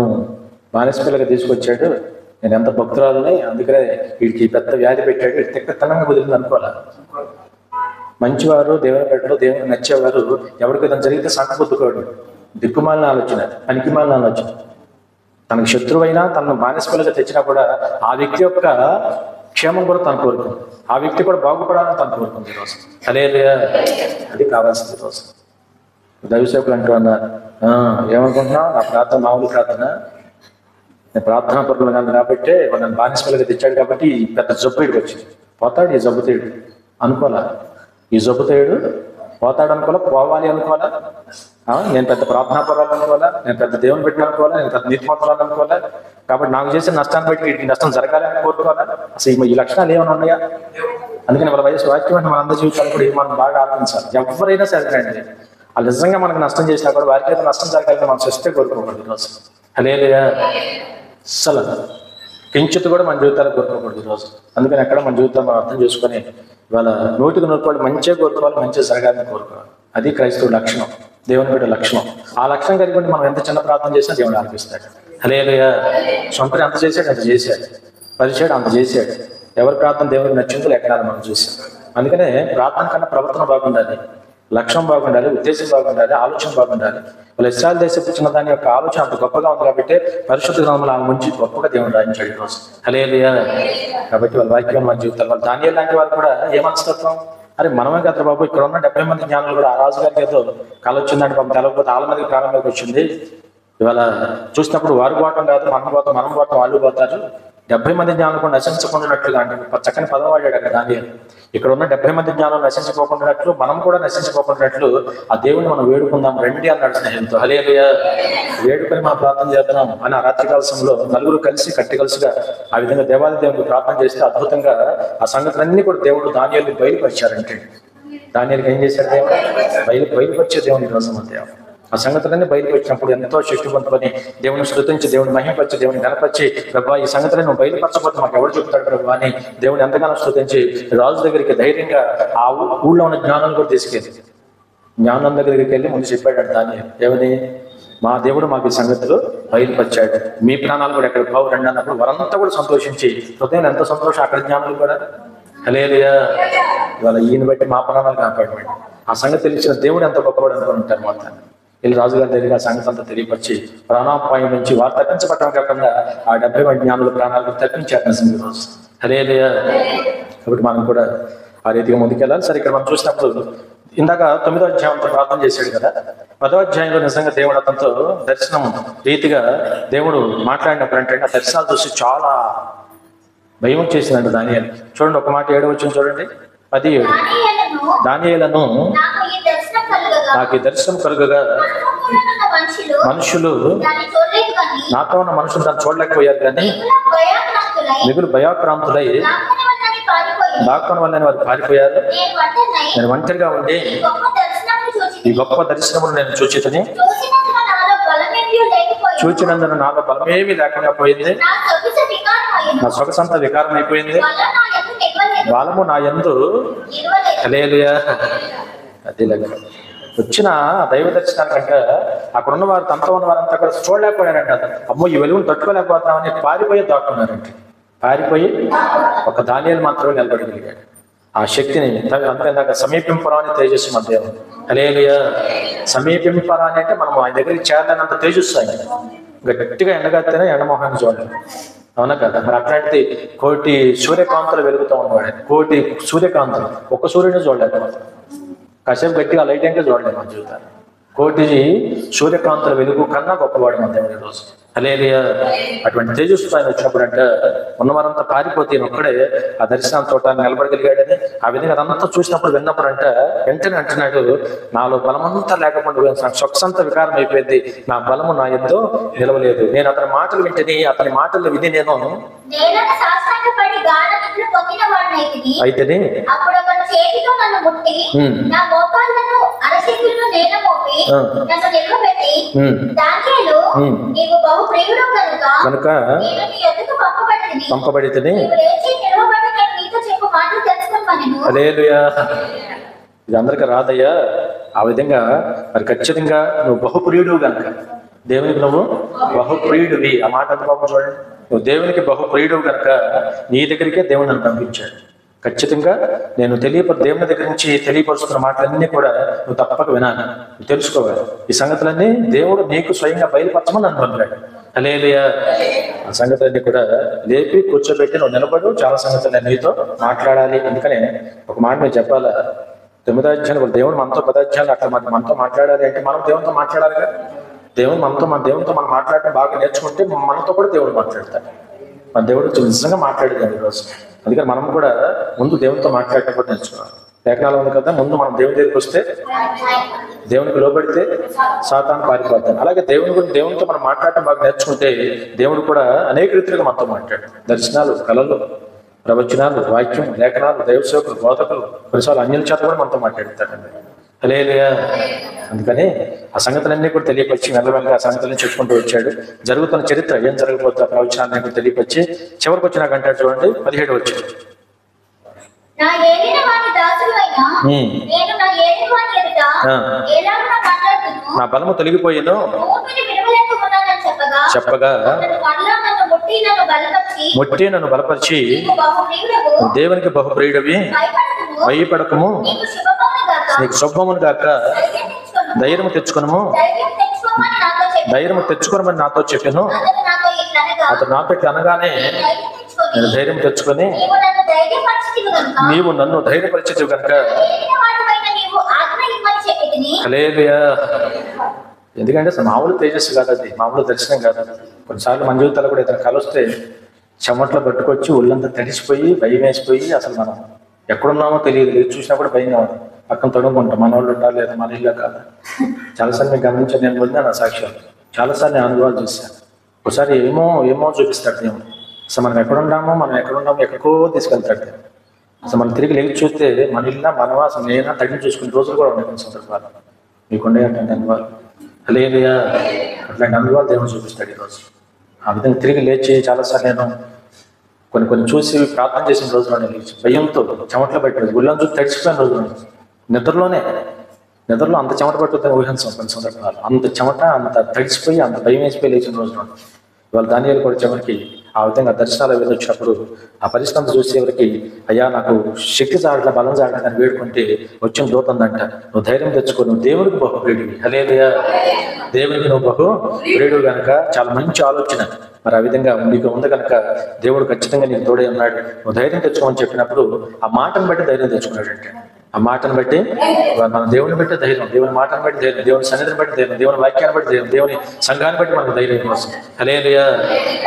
బానిసపిల్లగా తీసుకొచ్చాడు, నేను ఎంత భక్తురాలని, అందుకనే వీడికి పెద్ద వ్యాధి పెట్టాడు, వీడి తిక్కతనంగా కుదిరింది అనుకోవాలా. మంచివారు, దేవుని పెట్టడు, దేవుని నచ్చేవారు ఎవరికి ఏదైనా జరిగితే సంకబుద్దుకోడు. దిక్కుమాలిన ఆలోచన, పనికిమాలిన ఆలోచన. తనకు శత్రువైనా తనను బానిసపిల్లగా తెచ్చినా కూడా ఆ వ్యక్తి యొక్క క్షేమం కూడా తను కోరుకుంది, ఆ వ్యక్తి కూడా బాగుపడాలని తను కోరుకుంది ఈరోజు. హల్లెలూయా. అది కావాల్సింది ఈరోజు. దైవసేవకులు అంటూ అన్నారు, ఏమనుకుంటున్నావు, నా ప్రార్థన మామూలు ప్రార్థన, నేను ప్రార్థనా పరులు కాదు కాబట్టి నన్ను బానిసపిల్లగా తెచ్చాడు కాబట్టి ఈ పెద్ద జబ్బుడికి వచ్చింది. పోతాడు ఈ జబ్బుతేడు అనుకోవాలా, ఈ జబ్బుతేడు పోతాడు అనుకోవాలా, పోవాలి అనుకోవాలా. నేను పెద్ద ప్రార్థనా పరులు అనుకోవాలా, నేను పెద్ద దేవుని పెట్టిన అనుకోవాలా, నేను పెద్ద నీతిమంతురాలు అనుకోవాలా. కాబట్టి నాకు చేసిన నష్టాన్ని బట్టి వీటికి నష్టం జరగాలి అని కోరుకోవాలా. అసలు ఈ లక్షణాలు ఏమైనా ఉన్నాయా? అందుకని వాళ్ళ వయసు వాక్యమైన మన అందరి జీవితాలు కూడా మనం బాగా ఆలోచించాలి. ఎవరైనా సరే అండి, వాళ్ళు నిజంగా మనకు నష్టం చేసినా కూడా వారికి అయితే నష్టం జరగాలని మనం చేస్తే కోరుకోకూడదు ఈరోజు. హల్లెలూయా. అసలు కించిత్ కూడా మన జీవితాలు కోరుకోకూడదు ఈరోజు. అందుకని ఎక్కడ మన జీవితాలు మనం అర్థం చేసుకొని ఇవాళ 100కి 100 మంచిగా కోరుకోవాలి, మంచిగా జరగాలని కోరుకోవాలి. అది క్రైస్తవ లక్షణం, దేవుని బిడ్డ లక్షణం. ఆ లక్షణం కలిగి మనం ఎంత చిన్న ప్రార్థన చేసినా దేవుడు ఆలపిస్తాడు. హల్లెలూయా. సొంతని అంత చేశాడు, అంత చేశాడు, పరిచాడు, అంత చేశాడు. ఎవరి ప్రార్థన దేవుడికి నచ్చిందో లేఖనాలు మనం చూసాం. అందుకనే ప్రార్థన కన్నా ప్రవర్తన బాగుండాలి, లక్ష్యం బాగుండాలి, ఉద్దేశం బాగుండాలి, ఆలోచన బాగుండాలి. వాళ్ళు ఇశ్రాయేలు దేశపు చిన్న దాని యొక్క ఆలోచన అంత గొప్పగా ఉంది కాబట్టి పరిశుద్ధ గ్రంథంలో ఆమె నుంచి గొప్పగా దేవుడు రాయించాడు ఈరోజు. హల్లెలూయా. కాబట్టి వాళ్ళ వాక్యం మన జీవితాలు. వాళ్ళు దానియేలు లాంటి వారు కూడా ఏ మనస్తత్వం, అరే మనమే కదా బాబు, ఇక్కడ ఉన్న 70 మంది జ్ఞానులు కూడా ఆ రాజుగారికి ఏదో కళ వచ్చిందంటే పాపం తెలవకపోతే వాళ్ళ మందికి ప్రారంభంలోకి వచ్చింది. ఇవాళ చూసినప్పుడు వారు పోవటం కాదు, మనం పోవటం వాళ్ళు పోతారు. 70 మంది జ్ఞానులు కూడా నశించకుండానట్లుగా, అంటే చక్కని పదం వాడాడు అక్కడ దానియేలు. ఇక్కడ ఉన్న 70 మంది జ్ఞానులు నశించుకోకుండానట్లు మనం కూడా నశించుకోకుండానట్లు ఆ దేవుని మనం వేడుకుందాం రండి అన్నాడు స్నేహితులతో. హల్లెలూయా. వేడుకొని మనం ప్రార్థన చేద్దాం అని ఆ రాత్రికాల సమయంలో నలుగురు కలిసి కట్టికలుసుగా ఆ విధంగా దేవాది దేవునికి ప్రార్థన చేస్తే అద్భుతంగా ఆ సంగతులన్నీ కూడా దేవుడు దానియేలుకి బయలుపరిచారంటే. దానియేలుకి ఏం చేశాడు దేవుడు? బయలుపరిచే దేవుని ఈరోజు మధ్య ఆ సంగతులన్నీ బయటకు వచ్చినప్పుడు ఎంతో శక్తివంతులని దేవుని స్తుతించి, దేవుని మహిమపరిచి, దేవుని గణపరిచి, ప్రభా ఈ సంగతులను నువ్వు బయలుపరచబోతే మాకు ఎవరు చెప్తాడు ప్రభా అని దేవుని ఎంతగానో స్తుతించి రాజు దగ్గరికి ధైర్యంగా ఆ ఊళ్ళో ఉన్న జ్ఞానం కూడా తీసుకెళ్ళి జ్ఞానం దగ్గరికి వెళ్ళి ముందు చెప్పాడు దాన్ని. ఏమని? మా దేవుడు మాకు ఈ సంగతులు బయలుపరిచాడు, మీ ప్రాణాలు కూడా ఎక్కడ బావు రండి అన్నప్పుడు వారంతా కూడా సంతోషించి, హృదయం ఎంత సంతోషం అక్కడ జ్ఞానులు కూడా. హల్లెలూయా. ఇవాళ ఈయన బట్టి మా ప్రాణాలు కాపాడమండి. ఆ సంగతి తెలిసిన దేవుడు ఎంత గొప్పవాడు అనుకుని ఉంటారు మొత్తం. వీళ్ళు రాజుగారి దగ్గర ఆ సంగతి అంతా తెలియపరిచి ప్రాణాపాయం నుంచి వారు తప్పించబడటం కాకుండా ఆ 70 మంది జ్ఞానుల ప్రాణాలకు తప్పించారు రోజు. హల్లెలూయా. కాబట్టి మనం కూడా ఆ రీతిగా ముందుకెళ్ళాలి. సరే, ఇక్కడ మనం చూసినప్పుడు ఇందాక 9వ అధ్యాయంతో ప్రార్థన చేశాడు కదా, 10వ అధ్యాయంలో నిజంగా దేవుడు అతనితో దర్శనం రీతిగా దేవుడు మాట్లాడినప్పుడు అంటే ఆ దర్శనాలు చూసి చాలా భయం చేసిందంట దానియేలు. చూడండి, ఒక మాట 7వ వచనం చూడండి, 10:7. దానియేలును నాకు ఈ దర్శనం కలుగగా మనుషులు, నాతో ఉన్న మనుషులు దాన్ని చూడలేకపోయారు కానీ మిగులు భయాక్రాంతులై దాక్కుని వల్ల వారు పారిపోయారు. నేను ఒంటరిగా ఉండి ఈ గొప్ప దర్శనమును నేను చూచితిని, చూచినందున నాలో బలమేమీ లేకుండా పోయింది, నా సొగసంతా వికారం అయిపోయింది, బలము నా యందు. హల్లెలూయా. అదే లెక్క వచ్చిన దైవ దర్శనానికంటే అక్కడ ఉన్న వారు, తనతో ఉన్న వారంతా కూడా చూడలేకపోయారంట. అమ్మో ఈ వెలుగును తట్టుకోలేకపోతామని పారిపోయి దాక్కున్నారంటే. పారిపోయి ఒక దానియేలు మాత్రమే నిలబడగలిగాడు. ఆ శక్తిని అంతేందాక సమీపింపరాని తేజస్సు మన దేవుడు. హల్లెలూయా. సమీపింపరాని అంటే మనం ఆయన దగ్గరికి చేరలేనంత తేజస్సు ఆయన. గట్టిగా ఎండగత్తేనే ఎండమోహాన్ని చూడలేదు, అవునా కదా? మరి అట్లాంటిది 1,000,000 సూర్యకాంతులు వెలుగుతూ ఉన్నవాడు. 1,000,000 సూర్యకాంతులు, ఒక్క సూర్యుని చూడలేదు, కాసేపు గట్టిగా లైట్ అంటే చూడలేదు మన జీవితాన్ని. 1,000,000 సూర్యకాంతుల వెలుగు కన్నా గొప్పవాడు మన దేవుడి రోజు. హల్లెలూయా. అటువంటి తేజస్సు ఆయన వచ్చినప్పుడు అంటే ఉన్నవారంతా పారిపోతే ఒక్కడే ఆ దర్శనం చూడటానికి నిలబడగలిగాడని, ఆ విధంగా అదంతా చూసినప్పుడు విన్నప్పుడు అంటే వెంటనే అంటున్నాడు, నాలో బలమంతా లేకుండా నాకు సొక్సంతా వికారం అయిపోయింది, నా బలము నా ఎంతో నిలవలేదు. నేను అతని మాటలు వింటేని, అతని మాటలు విని నేను అయితేనే అప్పుడు అతను చేతితో నన్ను ముట్టి నా మోకాళ్ళను అరచేతులను నేల మోపి నన్ను నిలబెట్టి, దానియేలు నీవు బహు ప్రియుడు కనుక నేను నీ యొద్దకు పంపబడితిని, నీవు లేచి నిలవబడి నేను నీతో చెప్పు మాటలు తెలుసుకొనుమనెను. హల్లెలూయా. ఇది అందరికీ రాదయ్యా. ఆ విధంగా మరి ఖచ్చితంగా నువ్వు బహుప్రియుడు కనుక, దేవునికి నువ్వు బహుప్రియుడివి. ఆ మాట అంత పాపం చూడండి, నువ్వు దేవునికి బహుప్రియుడు కనుక నీ దగ్గరికే దేవుడు నన్ను పంపించాడు. ఖచ్చితంగా నేను దేవుని దగ్గర నుంచి తెలియపరుస్తున్న మాటలన్నీ కూడా నువ్వు తప్పక వినాలి, నువ్వు తెలుసుకోవాలి. ఈ సంగతులన్నీ దేవుడు నీకు స్వయంగా బయలుపరచమని నన్ను పంపాడు. హల్లెలూయా. ఆ సంగతులన్నీ కూడా లేపి కూర్చోబెట్టి నువ్వు నిలబడు, చాలా సంగతులు నీతో మాట్లాడాలి. అందుకనే ఒక మాట మీరు చెప్పాలా, 9వ అధ్యాయంలో దేవుడు మనతో 10వ అధ్యాయంలో అట్లా మనతో మాట్లాడాలి అంటే మనం దేవునితో మాట్లాడాలి కదా. మన దేవునితో మనం మాట్లాడటం బాగా నేర్చుకుంటే మనతో కూడా దేవుడు మాట్లాడతాడు. మన దేవుడు నిజంగా మాట్లాడేది ఈరోజు. అందుకని మనం కూడా ముందు దేవునితో మాట్లాడటం కూడా నేర్చుకోవాలి. లేఖనాలు ఉంది కదా, ముందు మనం దేవుని దగ్గరికి వస్తే, దేవునికి లోబడితే సాతాను పారిపోతాను. అలాగే దేవునితో మనం మాట్లాడటం బాగా నేర్చుకుంటే దేవుడు కూడా అనేక రీతిగా మనతో మాట్లాడతాడు. దర్శనాలు, కళలు, ప్రవచనాలు, వాక్యం, లేఖనాలు, దైవసేవకులు, బోధకులు, కొన్నిసార్లు అన్యుల చేత కూడా మనతో మాట్లాడతాడండి. హల్లెలూయా. అందుకని ఆ సంగతులన్నీ కూడా తెలియపరిచి మెల్లమెల్లగా ఆ సంగతులను చెప్పుకుంటూ వచ్చాడు. జరుగుతున్న చరిత్ర ఏం జరగబోతున్న ప్రవచనాన్ని కూడా తెలియపరిచి చివరికి వచ్చినాక అంటాడు చూడండి, 17 వచ్చాడు. నా బలము తొలగిపోయాను చెప్పగా ముట్టి నన్ను బలపరిచి, దేవునికి బహుప్రియుడివి, భయపడకము, నీకు శుభమును గాక, ధైర్యం తెచ్చుకొనమని నాతో చెప్పాను. అతను నాతో అనగానే నేను ధైర్యం తెచ్చుకొని, నీవు నన్ను ధైర్యపరిచేది కనుక. హల్లెలూయా. ఎందుకంటే అసలు మామూలు తేజస్సు కాదు అది, మామూలు దర్శనం కాదు. కొన్నిసార్లు మన జీవితాలు కూడా ఇతను కలొస్తే చెమట్లో పట్టుకొచ్చి ఒళ్ళంతా తడిసిపోయి భయం వేసిపోయి అసలు మనం ఎక్కడున్నామో తెలియదు, లేదు చూసినా కూడా భయంగా ఉంది. పక్కన తొడుగుంటాం, మన వాళ్ళు ఉండాలి లేదా మన ఇల్లు కాదు. చాలాసార్లు మీకు గమనించాను, నేను పొందినా నా సాక్ష్యాలు చాలాసార్లు నేను అనుభవాలు చూశాను. ఒకసారి ఏమో చూపిస్తాడు దేవుడు. అసలు మనం ఎక్కడున్నామో ఎక్కడికో తీసుకెళ్తాడు. అసలు మనం తిరిగి లేచి చూస్తే మన ఇల్లు మనవా అసలు నేనా తగ్గి చూసుకునే రోజులు కూడా ఉన్నాయి కొన్ని సందర్భాలు. మీకుండే అట్లాంటి అనుభవాలు. హల్లెలూయా. అట్లాంటి అనుభవాలు దేవుడు చూపిస్తాడు ఈరోజు. ఆ విధంగా తిరిగి లేచి చాలాసార్లు నేను కొన్ని చూసి ప్రార్థన చేసిన రోజులు లేచి భయంతో చెమట్లో పెట్టలేదు, గుళ్ళని చూసి తడిచిపోయిన రోజులు, నిద్రలో అంత చెమట పట్టుతుందని ఊహించాం కొన్ని సందర్భాలు. అంత చెమట, అంత తడిచిపోయి, అంత భయం వేసిపోయి లేచిన రోజులు. ఇవాళ దానియేలు కూడా చివరికి ఆ విధంగా దర్శనాలు వెళ్ళొచ్చినప్పుడు ఆ పరిస్థితి చూసి ఎవరికి అయ్యా నాకు శక్తి చాడట్లా, బలం చాడట్లా అని వేడుకుంటే వచ్చిన దూత ఉందంట, నువ్వు ధైర్యం తెచ్చుకో, నువ్వు దేవునికి బహుప్రియుడివి. హల్లెలూయా. దేవునికి నువ్వు బహుప్రియుడు కనుక చాలా మంచి ఆలోచన. మరి ఆ విధంగా నీకు ఉంది కనుక దేవుడు ఖచ్చితంగా నీకు తోడే ఉన్నాడు, నువ్వు ధైర్యం తెచ్చుకోమని చెప్పినప్పుడు ఆ మాటను బట్టి ధైర్యం తెచ్చుకున్నాడు. అంటే ఆ మాటను బట్టి మన దేవుని బట్టి ధైర్యం, దేవుని మాటను బట్టి ధైర్యం, దేవుని సన్నిధిని బట్టి ధైర్యం, దేవుని వాక్యాన్ని బట్టి ధైర్యం, దేవుని సంఘాన్ని బట్టి మనకు ధైర్యం వస్తుంది. హల్లెలూయా.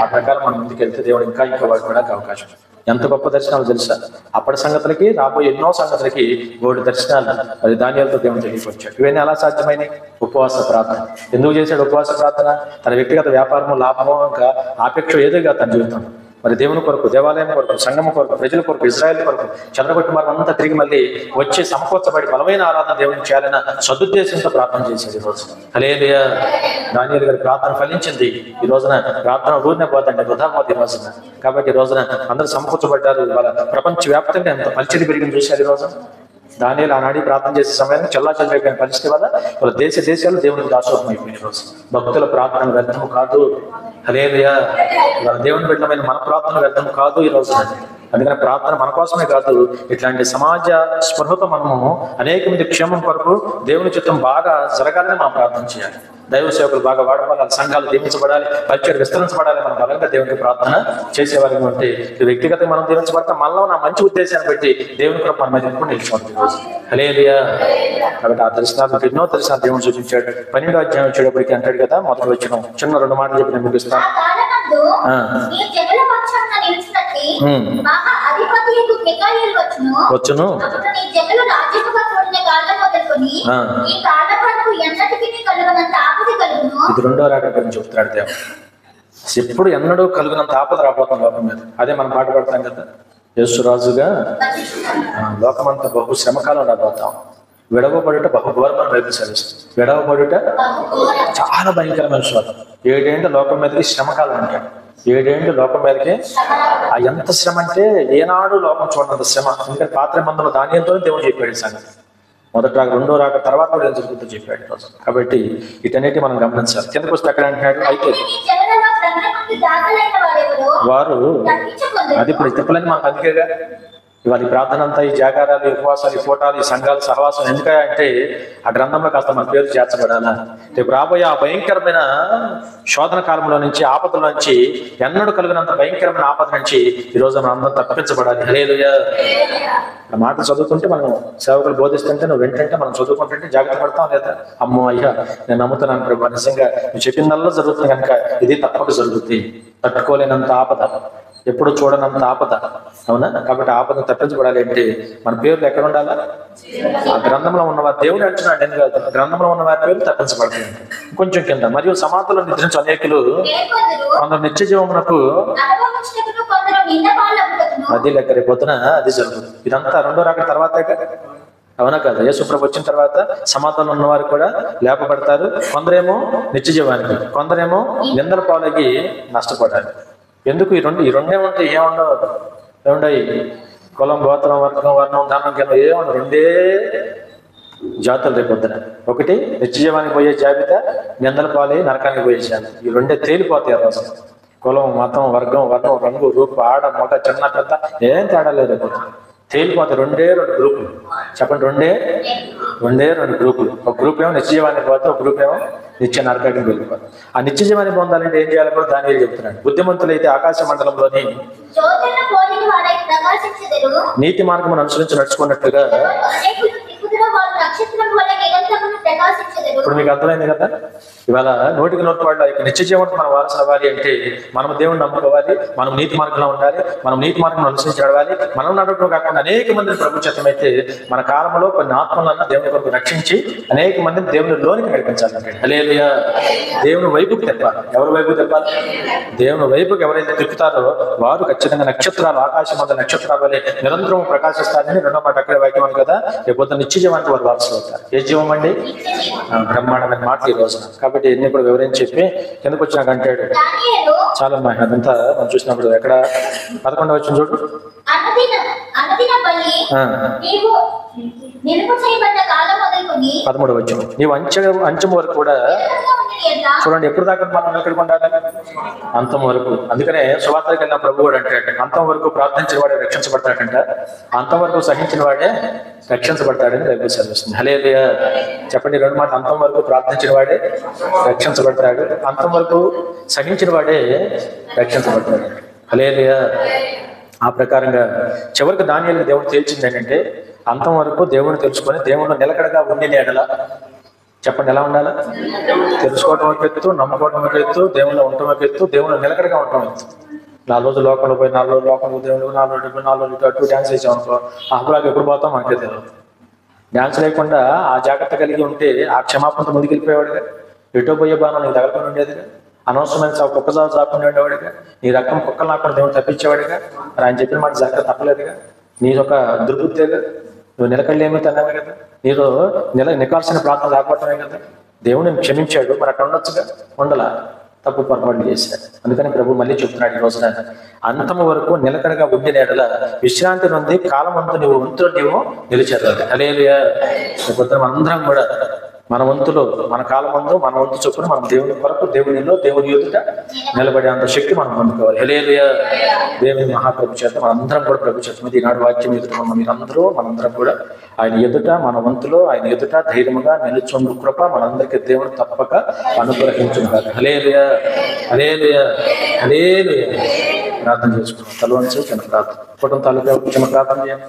ఆ ప్రకారం మనం ముందుకెళ్తే దేవుడు ఇంకా వాడుకోవడానికి అవకాశం. ఎంత గొప్ప దర్శనాలు తెలుసా. అప్పటి సంగతులకి రాబోయే ఎన్నో సంగతులకి 3 దర్శనాలు మరి దానియేలుతో దేవుడు తెలియపరిచాడు. ఇవన్నీ ఎలా సాధ్యమైనవి? ఉపవాస ప్రార్థన. ఎందుకు చేశాడు ఉపవాస ప్రార్థన? తన వ్యక్తిగత వ్యాపారము, లాభము, ఇంకా ఆపేక్ష ఏదో కాదు తన జీవితం. మరి దేవుని కొరకు, దేవాలయం కొరకు, సంఘం కొరకు, ప్రజల కొరకు, ఇజ్రాయేల్ కొరకు, చంద్రగొట్టి అంతా తిరిగి మళ్ళీ వచ్చి సమకూర్చబడి బలమైన ఆరాధన దేవుని చేయాలన్న సదుద్దేశంతో ప్రార్థన చేశాడు ఈరోజు. హల్లెలూయా. దానియేలు గారి ప్రార్థన ఫలించింది. ఈ రోజున ప్రార్థన ఊరినే పోతండి, వృధా పోతుంది ఈ రోజున. కాబట్టి ఈ రోజున అందరూ సమకూర్చబడ్డారు. వాళ్ళ ప్రపంచ వ్యాప్తంగా ఎంత పరిచయం పెరిగింది చూశారు ఈ రోజు. దానియేలు ఆనాడి ప్రార్థన చేసే సమయాన్ని చెల్లాచెల్లిపోయిన పరిస్థితి వల్ల వాళ్ళ దేశాలు దేవునికి దాసోహం అయిపోయిన రోజు. భక్తుల ప్రార్థన వ్యర్థము కాదు. హల్లెలూయా. వాళ్ళ దేవుని బిడ్డలమైన మన ప్రార్థన వ్యర్థం కాదు ఈ రోజున. అందుకని ప్రార్థన మన కోసమే కాదు, ఇట్లాంటి సమాజ స్పృహతో మనము అనేక మంది క్షేమం కొరకు దేవుని చిత్తం బాగా జరగాలని మనం ప్రార్థన చేయాలి. దైవ సేవకులు బాగా వాడబడాలి, సంఘాలు దీవించబడాలి, పరిచయం విస్తరించబడాలి. మనం బలంగా దేవునికి ప్రార్థన చేసేవారికి ఉంటే వ్యక్తిగతంగా మనం దీవించబడతాం. మనలో నా మంచి ఉద్దేశాన్ని బట్టి దేవుని కూడా మన మీద ఎప్పుడు నిలిచిపోతుంది. హల్లెలూయా. కాబట్టి ఆ దర్శనాలు ఎన్నో దర్శనాలు దేవుడు చూపించాడు. 12వ అధ్యాయం వచ్చేటప్పటికి అంటాడు కదా, మొదటి వచ్చిన చిన్న 2 మాటలు చెప్పి నేను ముగిస్తాను. వచ్చును ఇది 2వ రాకడ గురించి చెప్తున్నాడు దేవుడు. ఎప్పుడు ఎన్నడూ కలుగునంత ఆపద రాబోతాం లోకం మీద. అదే మనం పాట పడతాం కదా, యేసురాజుగా లోకమంతా బహు శ్రమకాలం రాబోతాం. విడవబడుట బహుఘోరమైన వైపు సరిస్తుంది. విడవబడుట చాలా భయంకరమైన శోధన. 7 ఏండ్ల లోకం మీదకి శ్రమకాలం అంటాడు. 7 ఏండ్లు లోకం మీదకి ఎంత శ్రమ అంటే ఏనాడు లోకం చూడనంత శ్రమ. ఎందుకంటే పాత్ర మందులో ధాన్యంతో దేవుడు చెప్పాడు సంగతి. మొదటి రాక 2వ రాక తర్వాత కూడా ఏం జరుగుతుందో చెప్పాడు రోజు. కాబట్టి వీటన్నిటి మనం గమనించాలి. కిందకు వస్తే అక్కడ అంటున్నాడు, అయితే వారు అది ఇప్పుడు తిప్పలని మనకు అందుకేగా ఇవాళ ఈ ప్రార్థన అంతా, ఈ జాగారాలు, ఈ ఉపవాసాలు, ఈ ఫోటాలు, ఈ సంఘాలు, సహవాసం ఎందుకంటే ఆ గ్రంథంలో కాస్త మన పేరు చేర్చబడాలా. రేపు రాబోయే ఆ భయంకరమైన శోధన కాలంలో నుంచి, ఆపదల నుంచి, ఎన్నడూ కలిగినంత భయంకరమైన ఆపద నుంచి ఈరోజు మనం అందరం తప్పించబడాలి. హల్లెలూయా. ఆ మాట చదువుతుంటే మనం సేవకులు బోధిస్తుంటే నువ్వు వెంటంటే మనం చదువుకుంటుంటే జాగ్రత్త పడతాం లేదా? అమ్మో అయ్యా నేను నమ్ముతున్నాను ప్రభు, నిజంగా నువ్వు చెప్పినల్లా జరుగుతుంది కనుక ఇది తప్పక జరుగుతుంది. తట్టుకోలేనంత ఆపద, ఎప్పుడు చూడనంత ఆపద. అవునా? కాబట్టి ఆపదను తప్పించబడాలి అంటే మన పేర్లు ఎక్కడ ఉండాలా? ఆ గ్రంథంలో ఉన్నవారు దేవుడు అంటున్నాడు అని కాదు, గ్రంథంలో ఉన్న వారి పేర్లు తప్పించబడతాయి. కొంచెం కింద, మరియు సమాధిలో నిద్రించు అనేకులు కొందరు నిత్య జీవమునకు అది లెక్క రేపొద్దున అది జరుగుతుంది. ఇదంతా 2వ రాకడ తర్వాతే కదా, అవునా కదా? యేసుప్రభు వచ్చిన తర్వాత సమాధానం ఉన్నవారు కూడా లేపబడతారు. కొందరేమో నిత్య జీవానికి, కొందరేమో నిందల పాలకి నష్టపడాలి. ఎందుకు ఈ రెండే ఉంటాయి? ఏముండవు కులం, గోత్రం, వర్గం, వర్ణం, ధనం, కింద ఏమన్నా 2 జాతులు రేపొద్దున. ఒకటి నిత్య జీవానికి పోయే జాబితా, నిందల పాలై నరకానికి పోయే జాబితా. ఈ 2 తేలిపోతాయి. రోజు కులం, మతం, వర్గం, వర్ణం, రంగు, రూపు, ఆడ, మగ, చిన్న, పెద్ద ఏం తేడా లేదు. రేపొద్దున తేలిపోతాయి. 2 గ్రూపులు. చెప్పండి, 2 గ్రూపులు. ఒక గ్రూప్ ఏమో నిత్య జీవానికి పోతే, ఒక గ్రూప్ ఏమో నిత్య నరకానికి వెళ్ళిపోతారు. ఆ నిత్య జీవాన్ని పొందాలంటే ఏం చేయాలి కూడా దానిలో చెప్తున్నాడు. బుద్ధిమంతులైతే ఆకాశ మండలంలోని నీతి మార్గం అనుసరించి నడుచుకున్నట్టుగా. ఇప్పుడు మీకు అర్థమైంది కదా? ఇవాళ 100కి 100 వాళ్ళ నిత్య జీవనం మనం వారసులు అవ్వాలి అంటే మనం దేవుని నమ్ముకోవాలి, మనం నీతి మార్గంలో ఉండాలి, మనం నీతి మార్గం అనుసరించి నడవాలి. మనం నడవడం కాకుండా అనేక మందిని ప్రభు చిత్తమైతే మన కాలంలో కొన్ని ఆత్మలను దేవుని కొరకు రక్షించి అనేక మందిని దేవుని లోనికి నడిపించాలంటే. హల్లెలూయా. దేవుని వైపుకి తెప్పాలి. ఎవరి వైపు తెప్పాలి? దేవుని వైపుకి ఎవరైతే తిప్పుతారో వారు ఖచ్చితంగా నక్షత్రాలు, ఆకాశం అంత నక్షత్రాల వలె నిరంతరం ప్రకాశిస్తారని 2వ మాట అక్కడే వాక్యం ఉంది కదా. రేపు నిత్య జీవానికి వారు వారసులు అవుతారు. ఏ జీవం అండి? బ్రహ్మాండమైన మాట ఈ రోజున. కాబట్టి ఎన్ని కూడా వివరించి చెప్పి కిందకు వచ్చినాక అంటాడు చాలా అదంతా మనం చూసినప్పుడు ఎక్కడ 11వ వచనం చూడు. 13వ వచనం. నీవు అంచెం వరకు కూడా చూడండి. ఎప్పుడు దాకా మనం ఎక్కడికి ఉండాలి? అంతం వరకు. అందుకనే సువార్తకి వెళ్ళిన ప్రభు కూడా అంటాడు, అంతం వరకు ప్రార్థించిన వాడే రక్షించబడతాడంట, అంతం వరకు సహించిన వాడే రక్షించబడతాడని బైబిల్ చదివిస్తుంది. హల్లెలూయా. చెప్పండి 2 మాటలు. అంతం వరకు ప్రార్థించిన వాడే రక్షించబడతాడు, అంతం వరకు సహించిన వాడే రక్షించబడతాడు. హల్లెలూయా. ఆ ప్రకారంగా చివరికి దానియేలుకి దేవుడు తేల్చింది ఏంటంటే అంతం వరకు దేవుని తెలుసుకొని దేవుని నిలకడగా ఉండిన ఎడల. చెప్పండి, ఎలా ఉండాలా? తెలుసుకోవటం ఒక ఎత్తు, నమ్ముకోవటం ఒక ఎత్తు, దేవుళ్ళు ఉండటం ఒక ఎత్తు, దేవుళ్ళు నిలకడగా ఉండటం ఎత్తు. 4 రోజులు లోకంలో పోయి 4 రోజులు లోకంలో దేవుడు 4 రోజులు అటు డ్యాన్స్ వేసామనుకో అహ్లాగా ఎప్పుడు పోతాం మనకే తెలియదు. డ్యాన్స్ లేకుండా ఆ జాగ్రత్త కలిగి ఉంటే ఆ క్షమాపణతో ముందుకు వెళ్ళిపోయేవాడుగా. ఎటో పోయే బాణం నీకు తగలకుండా ఉండేదిగా. అనవసరమైన కుక్క జాబు చాకుండా ఉండేవాడుగా. నీ రకం కుక్కలు నాకుండా దేవుడు తప్పించేవాడుగా. మరి ఆయన చెప్పిన మాట జాగ్రత్త తప్పలేదుగా. నీ ఒక దుర్బుద్ధేగా. నువ్వు నిలకడలేమీ తిన్నావే కదా. నీలో నిలకాల్సిన ప్రాంతం లేకపోవటమే కదా. దేవుడు నేను క్షమించాడు, మరి అక్కడ ఉండొచ్చుగా. ఉండలా, తప్పు పొరపాటు చేశాడు. అందుకని ప్రభు మళ్ళీ చెప్తున్నాడు ఈ రోజున అంతము వరకు నిలకడగా ఉండిన ఎడల విశ్రాంతి నుండి కాలం అంతా నువ్వు వంతులు నీవు నిలిచారు. హల్లెలూయా. రేపు అందరం కూడా మన వంతులో మన కాలమందు మన వంతు చొప్పున మనం దేవుని కొరకు దేవునిలో దేవుని ఎదుట నిలబడే అంత శక్తి మనం పొందుకోవాలి. హల్లెలూయా. దేవుని మహాప్రభు చేత మనందరం కూడా ప్రభు చేత మీద ఈనాడు వాక్యం ఎదుట ఉన్న మీరందరూ మనందరం కూడా ఆయన ఎదుట మన వంతులో ఆయన ఎదుట ధైర్యముగా నిలుచుండు కృప మనందరికీ దేవుడు తప్పక అనుగ్రహించుగాక. హల్లెలూయా, హల్లెలూయా, హల్లెలూయా. ప్రార్థన చేసుకున్నాం. తలవంచు చిన్న ప్రార్థన కుటుంబ తాలూకా చిన్న ప్రార్థన చేయండి.